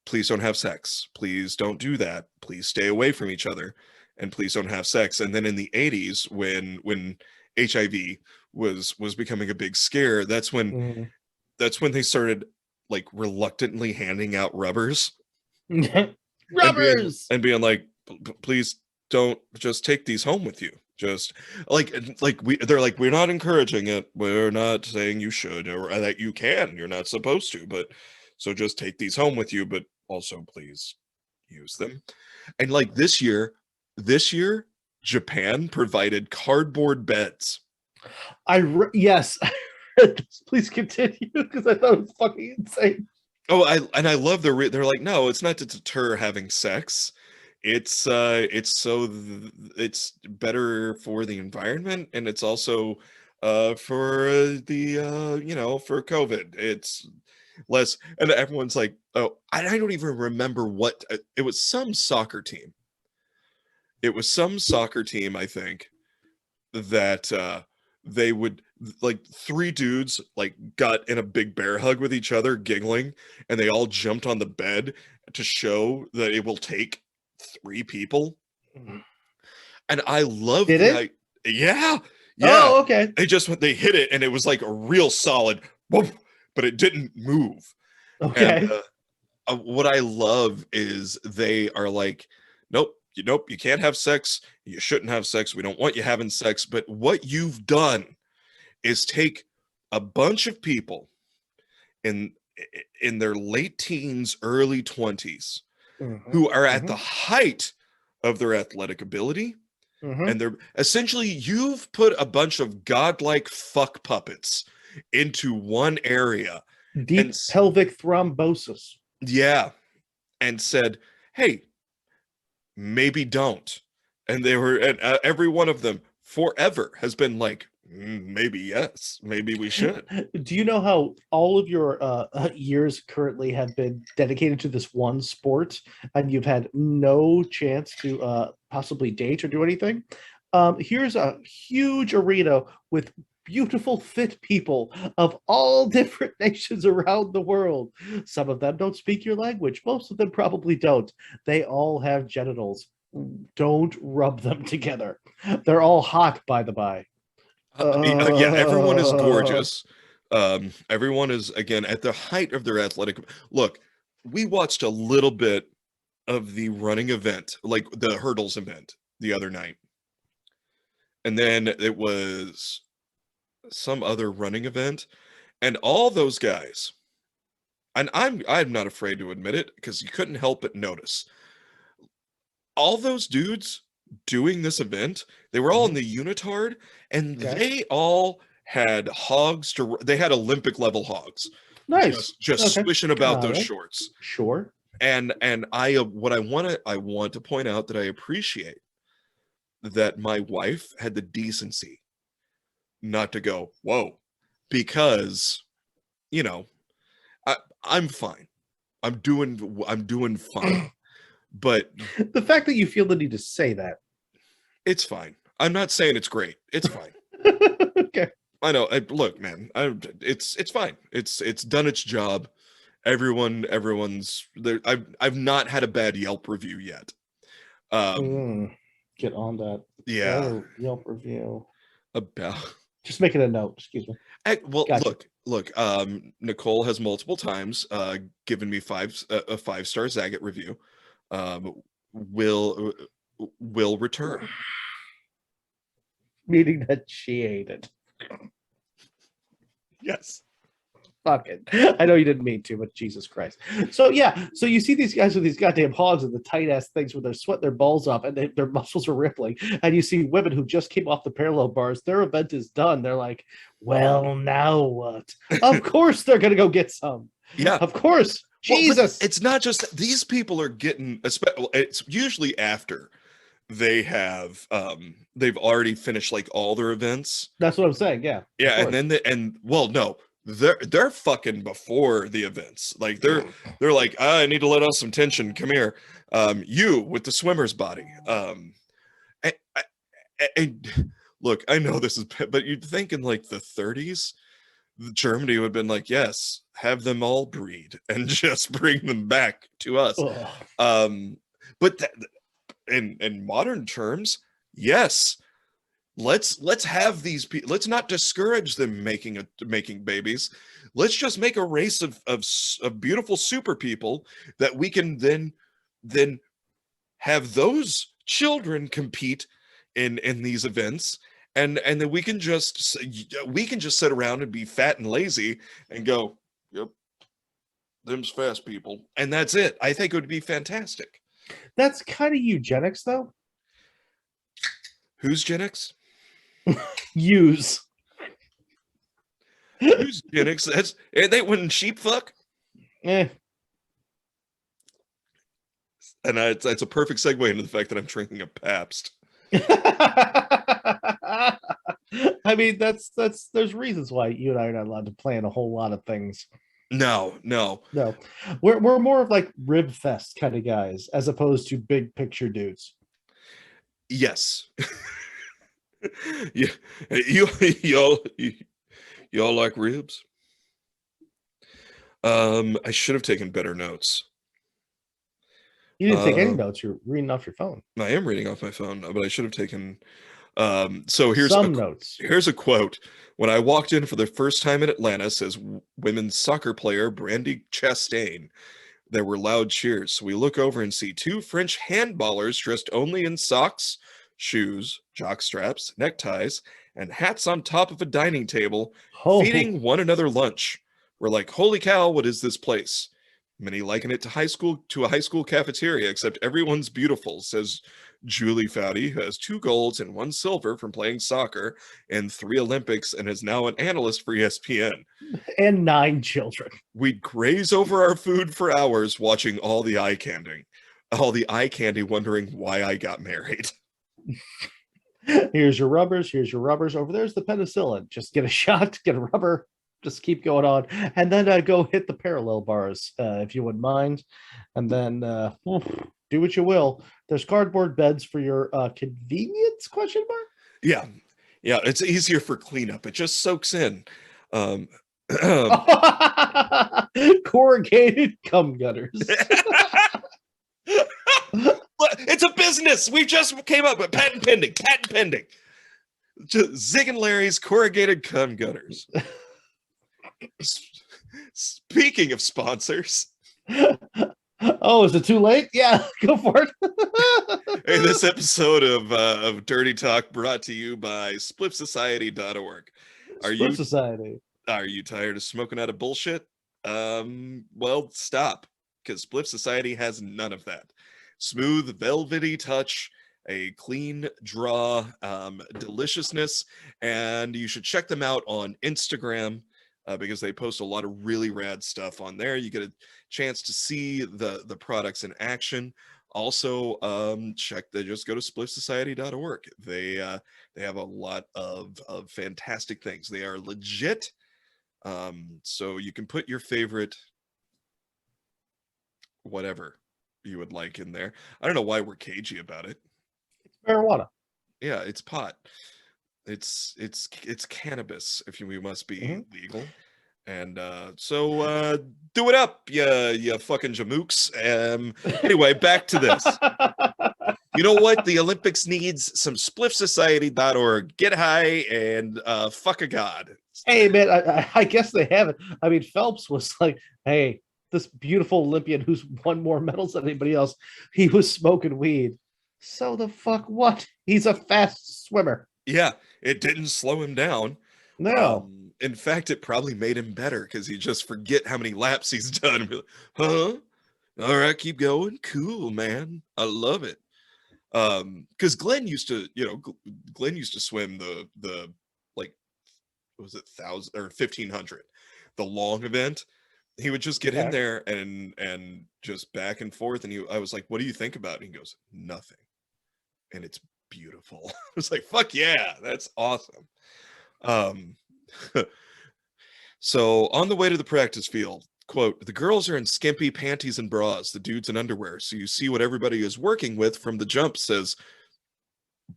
Please don't have sex. Please don't do that. Please stay away from each other, and please don't have sex. And then in the 80s, when HIV was becoming a big scare, that's when they started like reluctantly handing out rubbers. and being like, please don't, just take these home with you. Just they're like, we're not encouraging it. We're not saying you should or that you can. You're not supposed to, but so just take these home with you, but also please use them. And like this year, Japan provided cardboard beds. Yes. Please continue, because I thought it was fucking insane. Oh, I love they're like, no, it's not to deter having sex. It's better for the environment, and it's also for the for COVID. It's less, and everyone's like, oh, I don't even remember what it was. Some soccer team. It was some soccer team, I think, that they would, like, three dudes like got in a big bear hug with each other, giggling, and they all jumped on the bed to show that it will take 3 people. And I love it. Yeah. Oh, okay. They hit it, and it was like a real solid whoop, but it didn't move. Okay. And what I love is they are like, nope, you can't have sex. You shouldn't have sex. We don't want you having sex. But what you've done is take a bunch of people in their late teens, early 20s, who are at the height of their athletic ability. And they're essentially, you've put a bunch of godlike fuck puppets into one area. Deep pelvic thrombosis. Yeah. and said, hey, maybe don't. And they were, and every one of them forever has been like, maybe yes, maybe we should. Do you know how all of your years currently have been dedicated to this one sport, and you've had no chance to possibly date or do anything? Here's a huge arena with beautiful, fit people of all different nations around the world. Some of them don't speak your language. Most of them probably don't. They all have genitals. Don't rub them together. They're all hot, by the by. Yeah, everyone is gorgeous. Everyone is, again, at the height of their athletic. Look, we watched a little bit of the running event, like the hurdles event, the other night. And then it was some other running event, and all those guys, and I'm not afraid to admit it because you couldn't help but notice all those dudes doing this event. They were all in the unitard, and they all had hogs they had Olympic level hogs. Nice. Just swishing about those shorts. Sure. And I want to point out that I appreciate that my wife had the decency not to go, whoa, because, you know, I'm fine. I'm doing fine. But the fact that you feel the need to say that, it's fine. I'm not saying it's great. It's fine. Okay. I know. Look, man, it's fine. It's done its job. Everyone's there. I've not had a bad Yelp review yet. Get on that. Yeah. Oh, Yelp review. About just making a note. Excuse me. Well, gotcha. Look. Nicole has multiple times given me a 5-star Zagat review. Will return. Meaning that she ate it. Yes. Fuck it. I know you didn't mean to, but Jesus Christ. So yeah, so you see these guys with these goddamn hogs and the tight ass things where they're sweating their balls off and their muscles are rippling. And you see women who just came off the parallel bars. Their event is done. They're like, well, now what? Of course they're gonna go get some. Yeah. Of course. Jesus. Well, it's not just these people are getting. It's usually after they have they've already finished like all their events. That's what I'm saying. Yeah. Yeah, and then no. They're fucking before the events. Like they're like, I need to let off some tension. Come here, you with the swimmer's body. And look, I know this is, but you'd think in like the 30s, Germany would have been like, yes, have them all breed and just bring them back to us. But in modern terms, yes. Let's have these people. Let's not discourage them making babies. Let's just make a race of beautiful super people that we can then have those children compete in these events, and then we can just sit around and be fat and lazy and go, yep, them's fast people, and that's it. I think it would be fantastic. That's kind of eugenics, though. Who's Gen X? Use eugenics. That's they wouldn't sheep fuck. And it's a perfect segue into the fact that I'm drinking a Pabst. I mean, that's there's reasons why you and I are not allowed to plan a whole lot of things. No. We're more of like rib fest kind of guys as opposed to big picture dudes. Yes. Yeah, y'all like ribs? I should have taken better notes. You didn't take any notes. You're reading off your phone. I am reading off my phone, but I should have taken. So here's some notes. Here's a quote. When I walked in for the first time in Atlanta, says women's soccer player Brandy Chastain. There were loud cheers. So we look over and see two French handballers dressed only in socks, shoes, jock straps, neckties, and hats on top of a dining table, feeding one another lunch. We're like, holy cow, what is this place? Many liken it to a high school cafeteria, except everyone's beautiful, says Julie Foudy, who has 2 golds and 1 silver from playing soccer and 3 Olympics and is now an analyst for ESPN. and 9 children. We'd graze over our food for hours watching all the eye candy, wondering why I got married. Here's your rubbers. Here's your rubbers. Over there's the penicillin. Just get a shot, get a rubber. Just keep going on, and then go hit the parallel bars if you wouldn't mind, and then do what you will. There's cardboard beds for your convenience? Question mark. Yeah, it's easier for cleanup. It just soaks in. Corrugated cum gutters. It's a business. We just came up with patent pending. Just Zig and Larry's corrugated cum gutters. Speaking of sponsors. Oh, is it too late? Yeah, go for it. Hey, this episode of Dirty Talk brought to you by splipsociety.org. Are you tired of smoking out of bullshit? Well, stop, because Spliff Society has none of that. Smooth, velvety touch, a clean draw, deliciousness, and you should check them out on Instagram because they post a lot of really rad stuff on there. You get a chance to see the products in action. Also, just go to spliffsociety.org. They have a lot of fantastic things. They are legit. So you can put your favorite whatever you would like in there. I don't know why we're cagey about it. It's marijuana. Yeah, it's pot. It's cannabis, if we must be legal. And so do it up, you fucking jamooks. Anyway, back to this. You know what? The Olympics needs some spliffsociety.org. Get high and fuck a god. Hey, man, I guess they have it. I mean, Phelps was like, hey, this beautiful Olympian who's won more medals than anybody else, he was smoking weed. So the fuck what? He's a fast swimmer. Yeah, it didn't slow him down. No. In fact, it probably made him better because he just forget how many laps he's done and be like, huh? All right, keep going. Cool, man. I love it. Because Glenn used to swim the like, what was it, 1,000 or 1,500, the long event. He would just get in there and just back and forth. And I was like, what do you think about it? And he goes, nothing. And it's beautiful. I was like, fuck yeah, that's awesome. So on the way to the practice field, quote, the girls are in skimpy panties and bras, the dudes in underwear. So you see what everybody is working with from the jump, says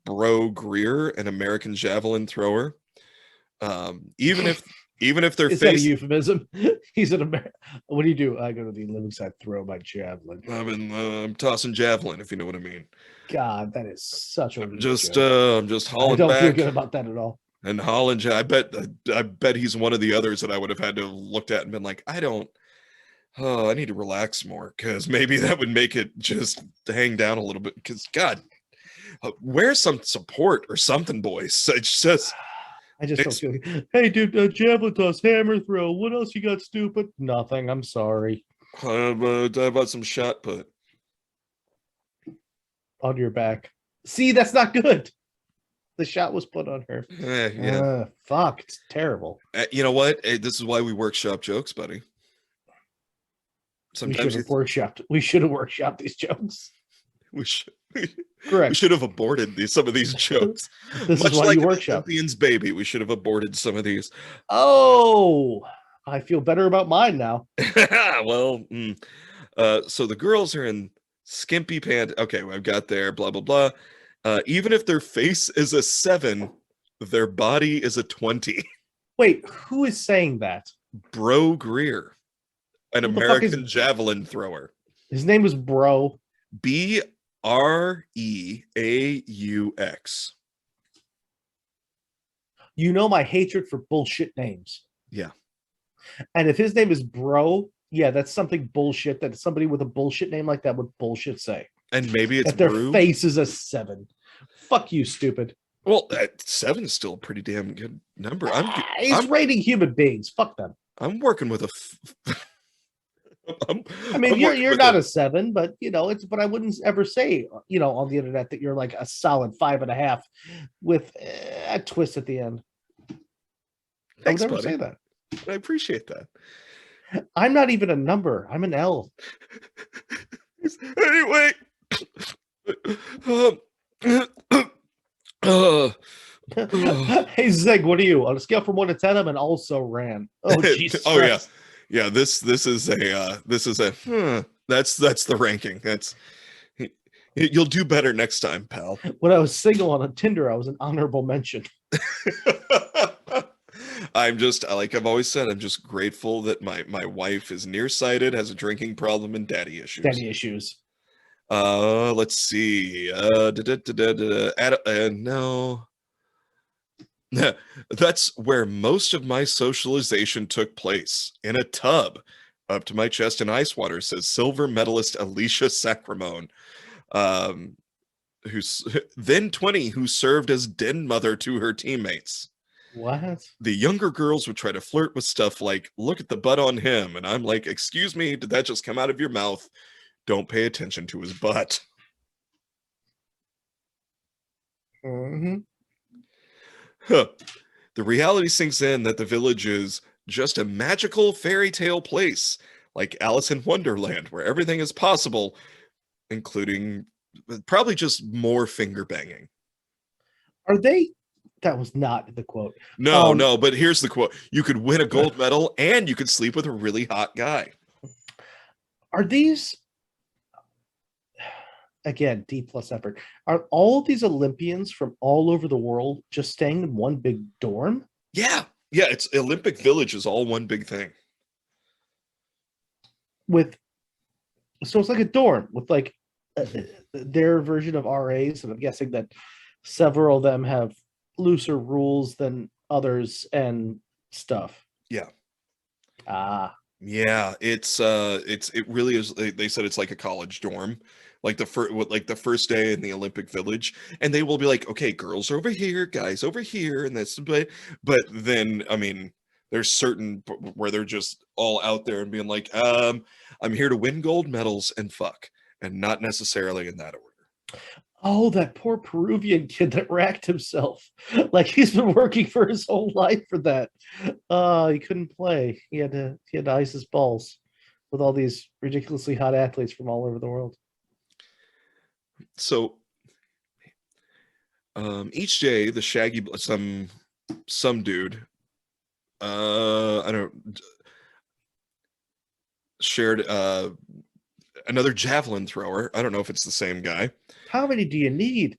Bro Greer, an American javelin thrower. Even if their is face, that a euphemism? He's an American. What do you do? I go to the Olympics, side, throw my javelin. I'm tossing javelin, if you know what I mean. God, that is such a I'm just hauling I don't back. feel good about that at all. And Holland, I bet he's one of the others that I would have had to have looked at and been like, I need to relax more, because maybe that would make it just hang down a little bit. Because God, wear some support or something, boys. It's just. I just don't feel good. Hey, dude, javelin toss, hammer throw. What else you got, stupid? Nothing. I'm sorry. How about some shot put on your back? See, that's not good. The shot was put on her. Yeah. Fuck, it's terrible. You know what? This is why we workshop jokes, buddy. Sometimes we should have workshopped these jokes. We should. Correct. We should have aborted some of these jokes. This Much is why like you workshop. Olympians, baby. We should have aborted some of these. Oh, I feel better about mine now. Well, so the girls are in skimpy pants. Okay, I've got there. Blah blah blah. Even if their face is a 7, their body is a 20. Wait, who is saying that? Bro Greer, an American javelin thrower. His name was Bro. Breaux. You know my hatred for bullshit names. Yeah. And if his name is Bro, yeah, that's something bullshit that somebody with a bullshit name like that would bullshit say. And maybe it's that their Brew. Face is a 7. Fuck you, stupid. Well, 7 is still a pretty damn good number. I'm rating human beings. Fuck them. I'm working with a. You're not a 7, but but I wouldn't ever say on the internet that you're like a solid 5.5 with a twist at the end. Thanks, I would never buddy. say that. I appreciate that. I'm not even a number. I'm an L. Anyway. Um, uh, Hey Zig, what are you? On a scale from 1 to 10, I'm an also ran. Oh Jesus oh yeah. Christ. Yeah, this is a that's the ranking. That's you'll do better next time, pal. When I was single on a Tinder, I was an honorable mention. I'm just like I've always said, I'm just grateful that my wife is nearsighted, has a drinking problem, and daddy issues. Daddy issues. Let's see. No. That's where most of my socialization took place, in a tub up to my chest in ice water, says silver medalist Alicia Sacramone, um, who's then 20, who served as den mother to her teammates. What? The younger girls would try to flirt with stuff like, look at the butt on him. And I'm like, excuse me, did that just come out of your mouth? Don't pay attention to his butt. Mm-hmm. Huh. The reality sinks in that the village is just a magical fairy tale place, like Alice in Wonderland, where everything is possible, including probably just more finger banging. Are they? That was not the quote. No, but here's the quote. You could win a gold medal and you could sleep with a really hot guy. Are these, again, D plus effort, are all of these Olympians from all over the world just staying in one big dorm? Yeah, it's Olympic Village is all one big thing. So it's like a dorm with like their version of RAs, and I'm guessing that several of them have looser rules than others and stuff. Yeah. Yeah, It really is. They said it's like a college dorm, like the first day in the Olympic Village, and they will be like, okay, girls over here, guys over here, and that's but then I mean, there's certain where they're just all out there and being like, I'm here to win gold medals and fuck, and not necessarily in that order. Oh, that poor Peruvian kid that racked himself. Like he's been working for his whole life for that. He couldn't play. He had to ice his balls with all these ridiculously hot athletes from all over the world. So, each day the Shaggy some dude, I don't shared another javelin thrower. I don't know if it's the same guy. How many do you need?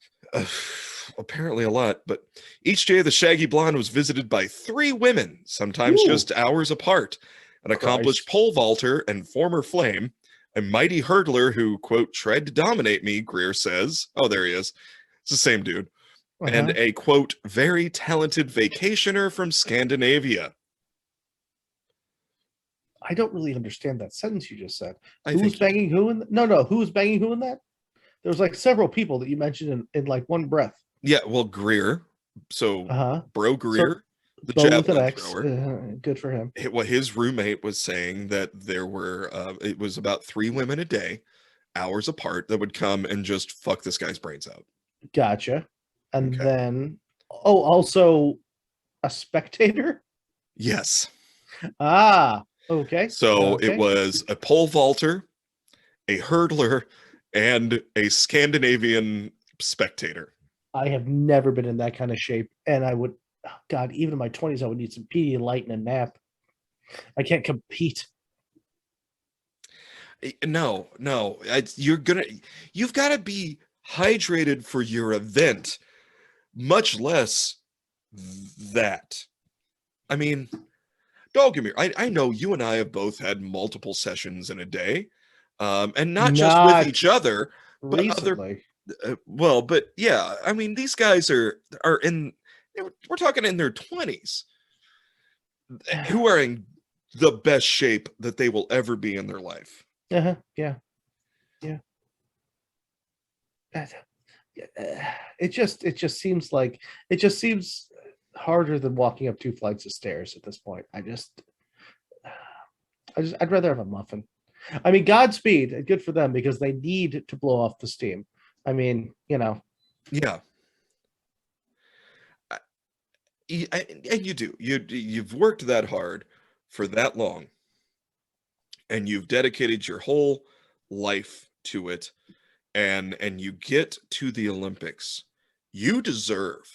Apparently a lot, but each day the Shaggy Blonde was visited by 3 women, sometimes Ooh. just hours apart. An accomplished pole vaulter and former flame, a mighty hurdler who, quote, tried to dominate me, Greer says. Oh, there he is. It's the same dude. And a, quote, very talented vacationer from Scandinavia. I don't really understand that sentence you just said. I Who's think banging who in no, who's banging who in that? There was like several people that you mentioned in like one breath. Yeah, well, Greer. So, Bro Greer, the Bo with an javelin X. thrower. Good for him. What his roommate was saying that there were, it was about 3 women a day, hours apart, that would come and just fuck this guy's brains out. Gotcha. And Okay. then, also a spectator? Yes. Okay. So Okay. it was a pole vaulter, a hurdler, and a Scandinavian spectator. I have never been in that kind of shape. And I would, God, even in my 20s, I would need some Pedialyte and a nap. I can't compete. No. You've got to be hydrated for your event, much less that. I mean, don't get me. I know you and I have both had multiple sessions in a day, and not just with each other, but recently. but yeah. I mean, these guys are in. We're talking in their 20s, who are in the best shape that they will ever be in their life. Yeah. It just seems harder than walking up 2 flights of stairs at this point. I'd rather have a muffin. I mean, Godspeed, good for them because they need to blow off the steam. I mean, Yeah. And you do. You've worked that hard. for that long, and you've dedicated your whole life to it, and you get to the Olympics, you deserve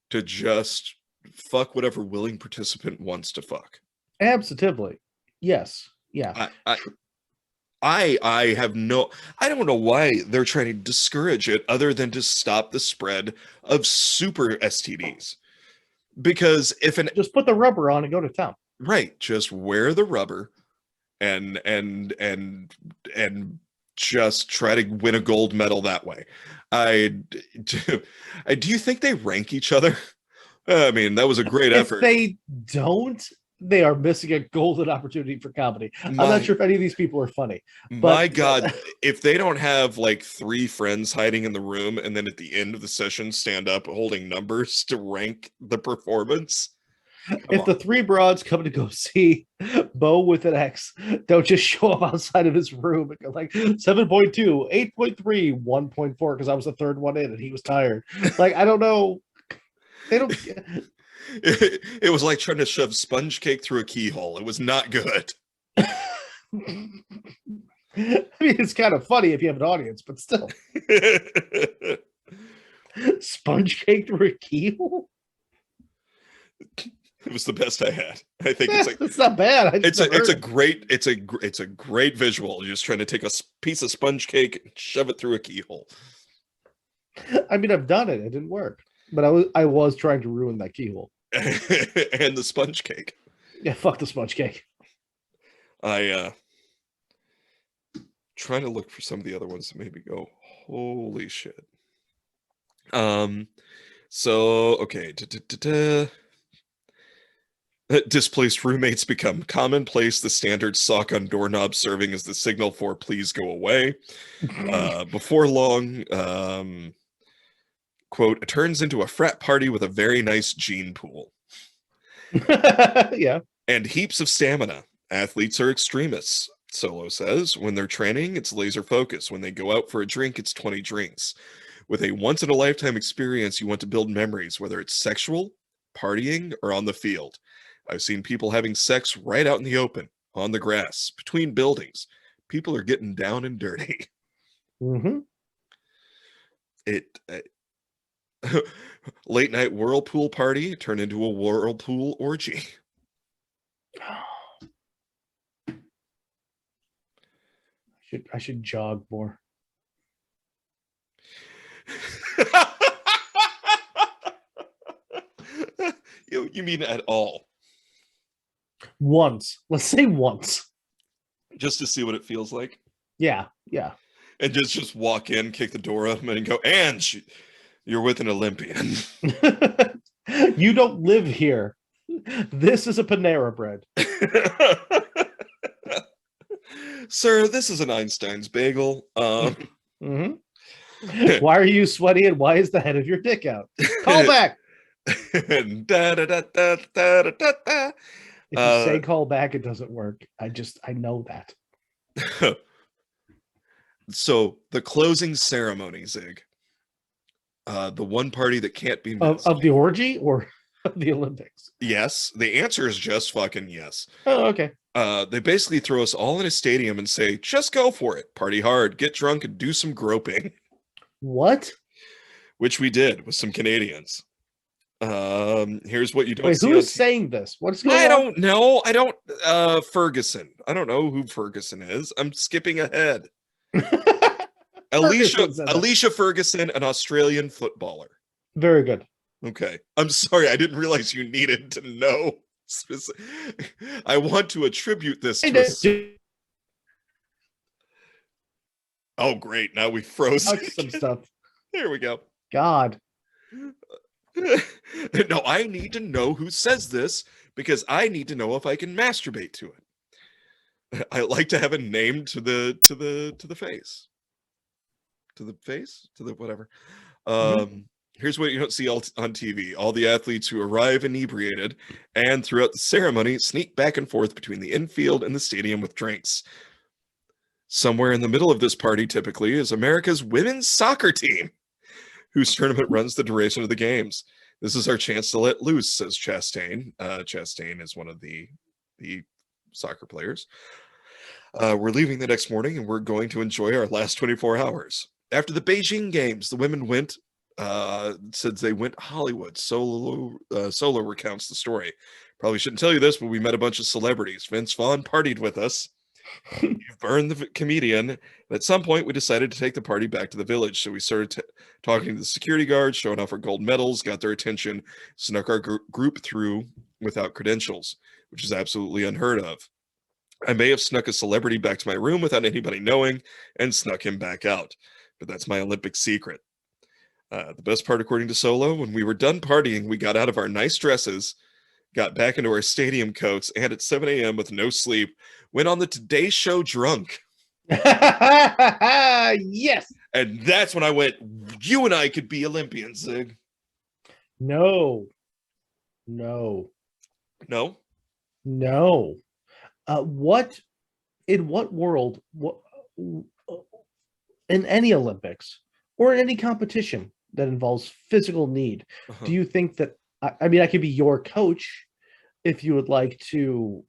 to just fuck whatever willing participant wants to fuck. Absolutely. Yes. Yeah. I have no, I don't know why they're trying to discourage it other than to stop the spread of super STDs. Because if an Just put the rubber on and go to town. right, just wear the rubber and just try to win a gold medal that way. Do you think they rank each other? I mean, that was a great effort. If they don't, they are missing a golden opportunity for comedy. I'm not sure if any of these people are funny. My God, if they don't have like 3 friends hiding in the room and then at the end of the session stand up holding numbers to rank the performance. If the 3 broads come to go see Bo with an X, don't just show up outside of his room and go like 7.2, 8.3, 1.4, because I was the 3rd one in and he was tired. Like, I don't know. They don't. It was like trying to shove sponge cake through a keyhole. It was not good. I mean, it's kind of funny if you have an audience, but still. Sponge cake through a keyhole? It was the best I had. I think it's like it's not bad. It's a great visual. You're just trying to take a piece of sponge cake and shove it through a keyhole. I mean, I've done it. It didn't work, but I was trying to ruin that keyhole. And the sponge cake. Yeah, fuck the sponge cake. I trying to look for some of the other ones that maybe go, holy shit. So okay. Displaced roommates become commonplace. The standard sock on doorknob serving as the signal for please go away. Before long, quote, it turns into a frat party with a very nice gene pool. Yeah. And heaps of stamina. Athletes are extremists, Solo says. When they're training, it's laser focus. When they go out for a drink, it's 20 drinks. With a once-in-a-lifetime experience, you want to build memories, whether it's sexual, partying, or on the field. I've seen people having sex right out in the open, on the grass, between buildings. People are getting down and dirty. Mm-hmm. Late night whirlpool party turned into a whirlpool orgy. I should jog more. You mean at all? Once. Let's say once. Just to see what it feels like? Yeah. And just walk in, kick the door open, and go, and you're with an Olympian. You don't live here. This is a Panera Bread. Sir, this is an Einstein's bagel. Mm-hmm. Why are you sweaty and why is the head of your dick out? Call back. Da, da, da, da, da, da, da. If you say call back, it doesn't work. I know that. So the closing ceremony, Zig. The one party that can't be missed. Of the orgy or of the Olympics? Yes. The answer is just fucking yes. Oh, okay. They basically throw us all in a stadium and say, just go for it. Party hard, get drunk, and do some groping. What? Which we did with some Canadians. Here's what you don't Wait, see. who is saying this? What's going on? I don't know. Ferguson. I don't know who Ferguson is. I'm skipping ahead. Alicia Ferguson, an Australian footballer. Very good. Okay. I'm sorry. I didn't realize you needed to know. I want to attribute this to Oh, great. Now we froze some stuff. There we go. God. No, I need to know who says this because I need to know if I can masturbate to it. I like to have a name to the face. To the face? To the whatever. Here's what you don't see on TV. All the athletes who arrive inebriated and throughout the ceremony sneak back and forth between the infield and the stadium with drinks. Somewhere in the middle of this party typically is America's women's soccer team, whose tournament runs the duration of the games. This is our chance to let loose, says Chastain. Chastain is one of the soccer players. We're leaving the next morning, and we're going to enjoy our last 24 hours. After the Beijing Games, the women went, said they went Hollywood. Solo recounts the story. Probably shouldn't tell you this, but we met a bunch of celebrities. Vince Vaughn partied with us. You've burned the comedian. And at some point, we decided to take the party back to the village. So we started talking to the security guards, showing off our gold medals, got their attention, snuck our group through without credentials, which is absolutely unheard of. I may have snuck a celebrity back to my room without anybody knowing and snuck him back out. But that's my Olympic secret. The best part, according to Solo, when we were done partying, we got out of our nice dresses, got back into our stadium coats, and at 7 a.m. with no sleep, went on the Today Show drunk. Yes. And that's when I went, you and I could be Olympians, Zig. No. In what world, in any Olympics or in any competition that involves physical need, do you think that, I mean, I could be your coach if you would like to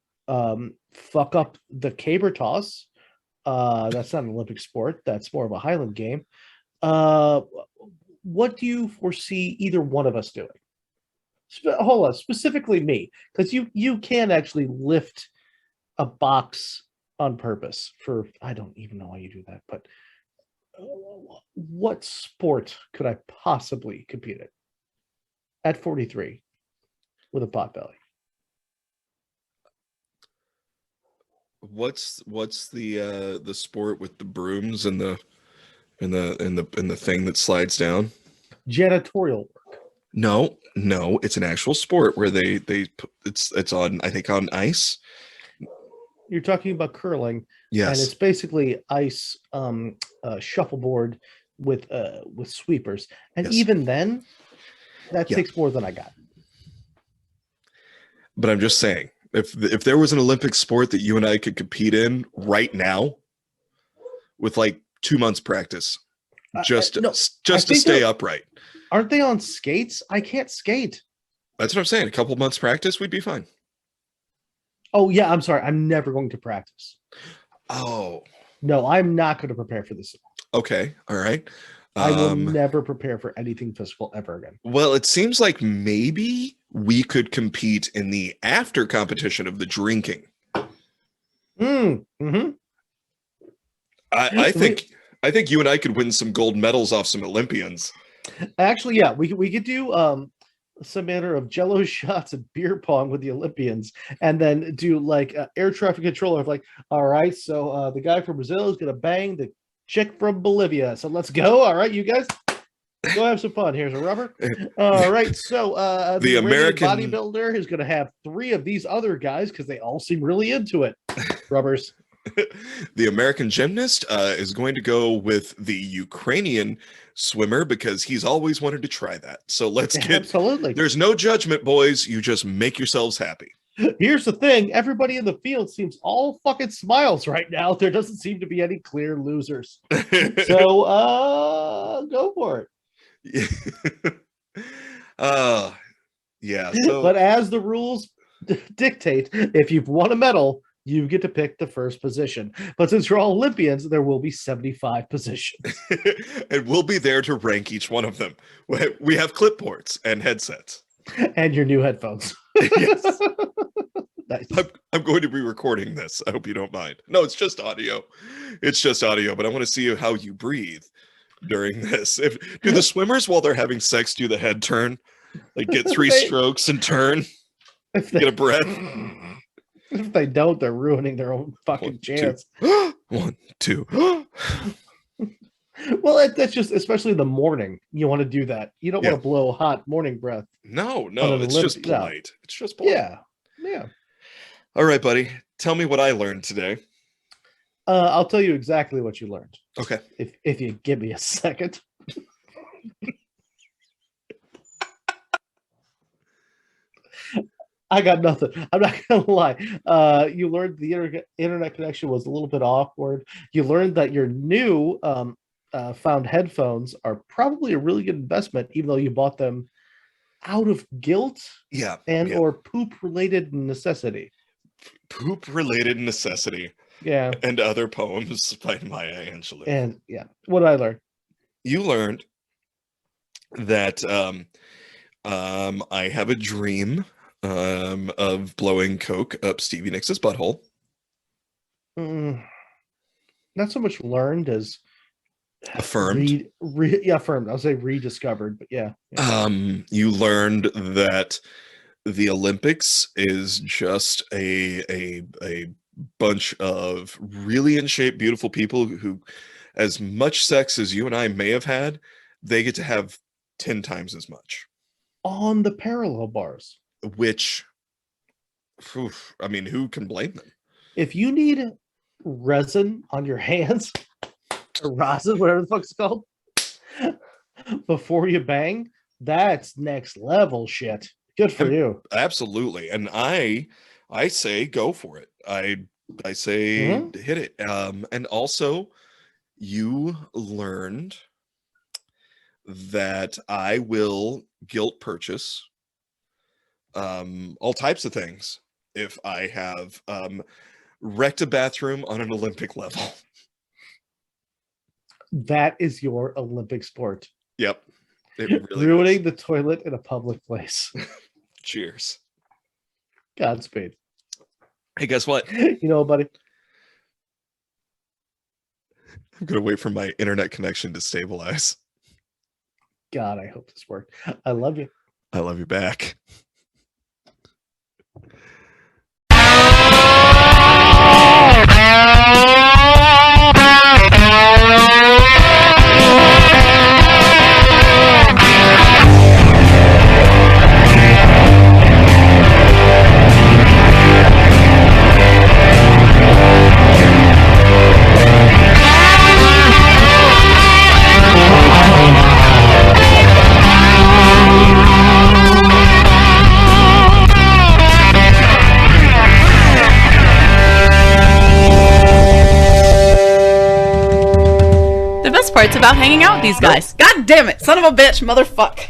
fuck up the caber toss. That's not an Olympic sport. That's more of a Highland game. What do you foresee either one of us doing? Hold on, specifically me, because you can actually lift a box on purpose for, I don't even know why you do that, but what sport could I possibly compete in at 43 with a pot belly? What's the sport with the brooms and the thing that slides down? Janitorial work. No, it's an actual sport where it's on, I think, on ice. You're talking about curling. Yes. And it's basically ice shuffleboard with sweepers. And Yes. even then, that takes more than I got. But I'm just saying, if there was an Olympic sport that you and I could compete in right now with like 2 months practice, just to stay upright. Aren't they on skates? I can't skate. That's what I'm saying. A couple months practice, we'd be fine. Oh, yeah. I'm sorry. I'm never going to practice. Oh. No, I'm not going to prepare for this. Okay. All right. I will never prepare for anything physical ever again. Well, it seems like maybe we could compete in the after competition of the drinking. Mm-hmm. I think you and I could win some gold medals off some Olympians. Actually, yeah, we could do some manner of Jello shots and beer pong with the Olympians, and then do like air traffic controller of like, all right, so the guy from Brazil is gonna bang the chick from Bolivia, so let's go. All right, you guys, go have some fun. Here's a rubber. All right, so the American bodybuilder is gonna have 3 of these other guys because they all seem really into it. Rubbers. The American gymnast is going to go with the Ukrainian swimmer because he's always wanted to try that. So let's get absolutely. There's no judgment, boys. You just make yourselves happy. Here's the thing: everybody in the field seems all fucking smiles right now. There doesn't seem to be any clear losers. So go for it. Yeah. So, but as the rules dictate, if you've won a medal, you get to pick the first position. But since you're all Olympians, there will be 75 positions. And we'll be there to rank each one of them. We have clipboards and headsets. And your new headphones. Yes. Nice. I'm going to be recording this. I hope you don't mind. No, it's just audio. It's just audio, but I want to see how you breathe during this. Do the swimmers, while they're having sex, do the head turn? Like get 3 strokes and turn? Get a breath? If they don't, they're ruining their own fucking chance. 1, 2. Well, that's just, especially in the morning, you want to do that. You don't want to blow hot morning breath. No, it's just polite. It's just polite. Yeah. All right, buddy. Tell me what I learned today. I'll tell you exactly what you learned. Okay. If you give me a second. I got nothing. I'm not gonna lie. You learned the internet connection was a little bit awkward. You learned that your new found headphones are probably a really good investment, even though you bought them out of guilt Yeah. and yeah. or poop related necessity. Poop related necessity Yeah. and other poems by Maya Angelou. And yeah, what did I learn? You learned that I have a dream of blowing coke up Stevie Nicks' butthole. Not so much learned as Affirmed. affirmed. I'll say rediscovered, but yeah. You learned that the Olympics is just a bunch of really in shape, beautiful people who, as much sex as you and I may have had, they get to have 10 times as much. On the parallel bars. Which, I mean, who can blame them? If you need resin on your hands, or rosin, whatever the fuck's called, before you bang, that's next level shit. Good for you. Absolutely. And I say go for it. I say hit it. And also you learned that I will guilt purchase all types of things if I have wrecked a bathroom on an Olympic level. That is your Olympic sport. Yep. It really ruining is. the toilet in a public place. Cheers. Godspeed. Hey, guess what? You know, buddy. I'm gonna wait for my internet connection to stabilize. God, I hope this worked. I love you. I love you back. The best part's about hanging out with these guys. God damn it, son of a bitch, motherfuck.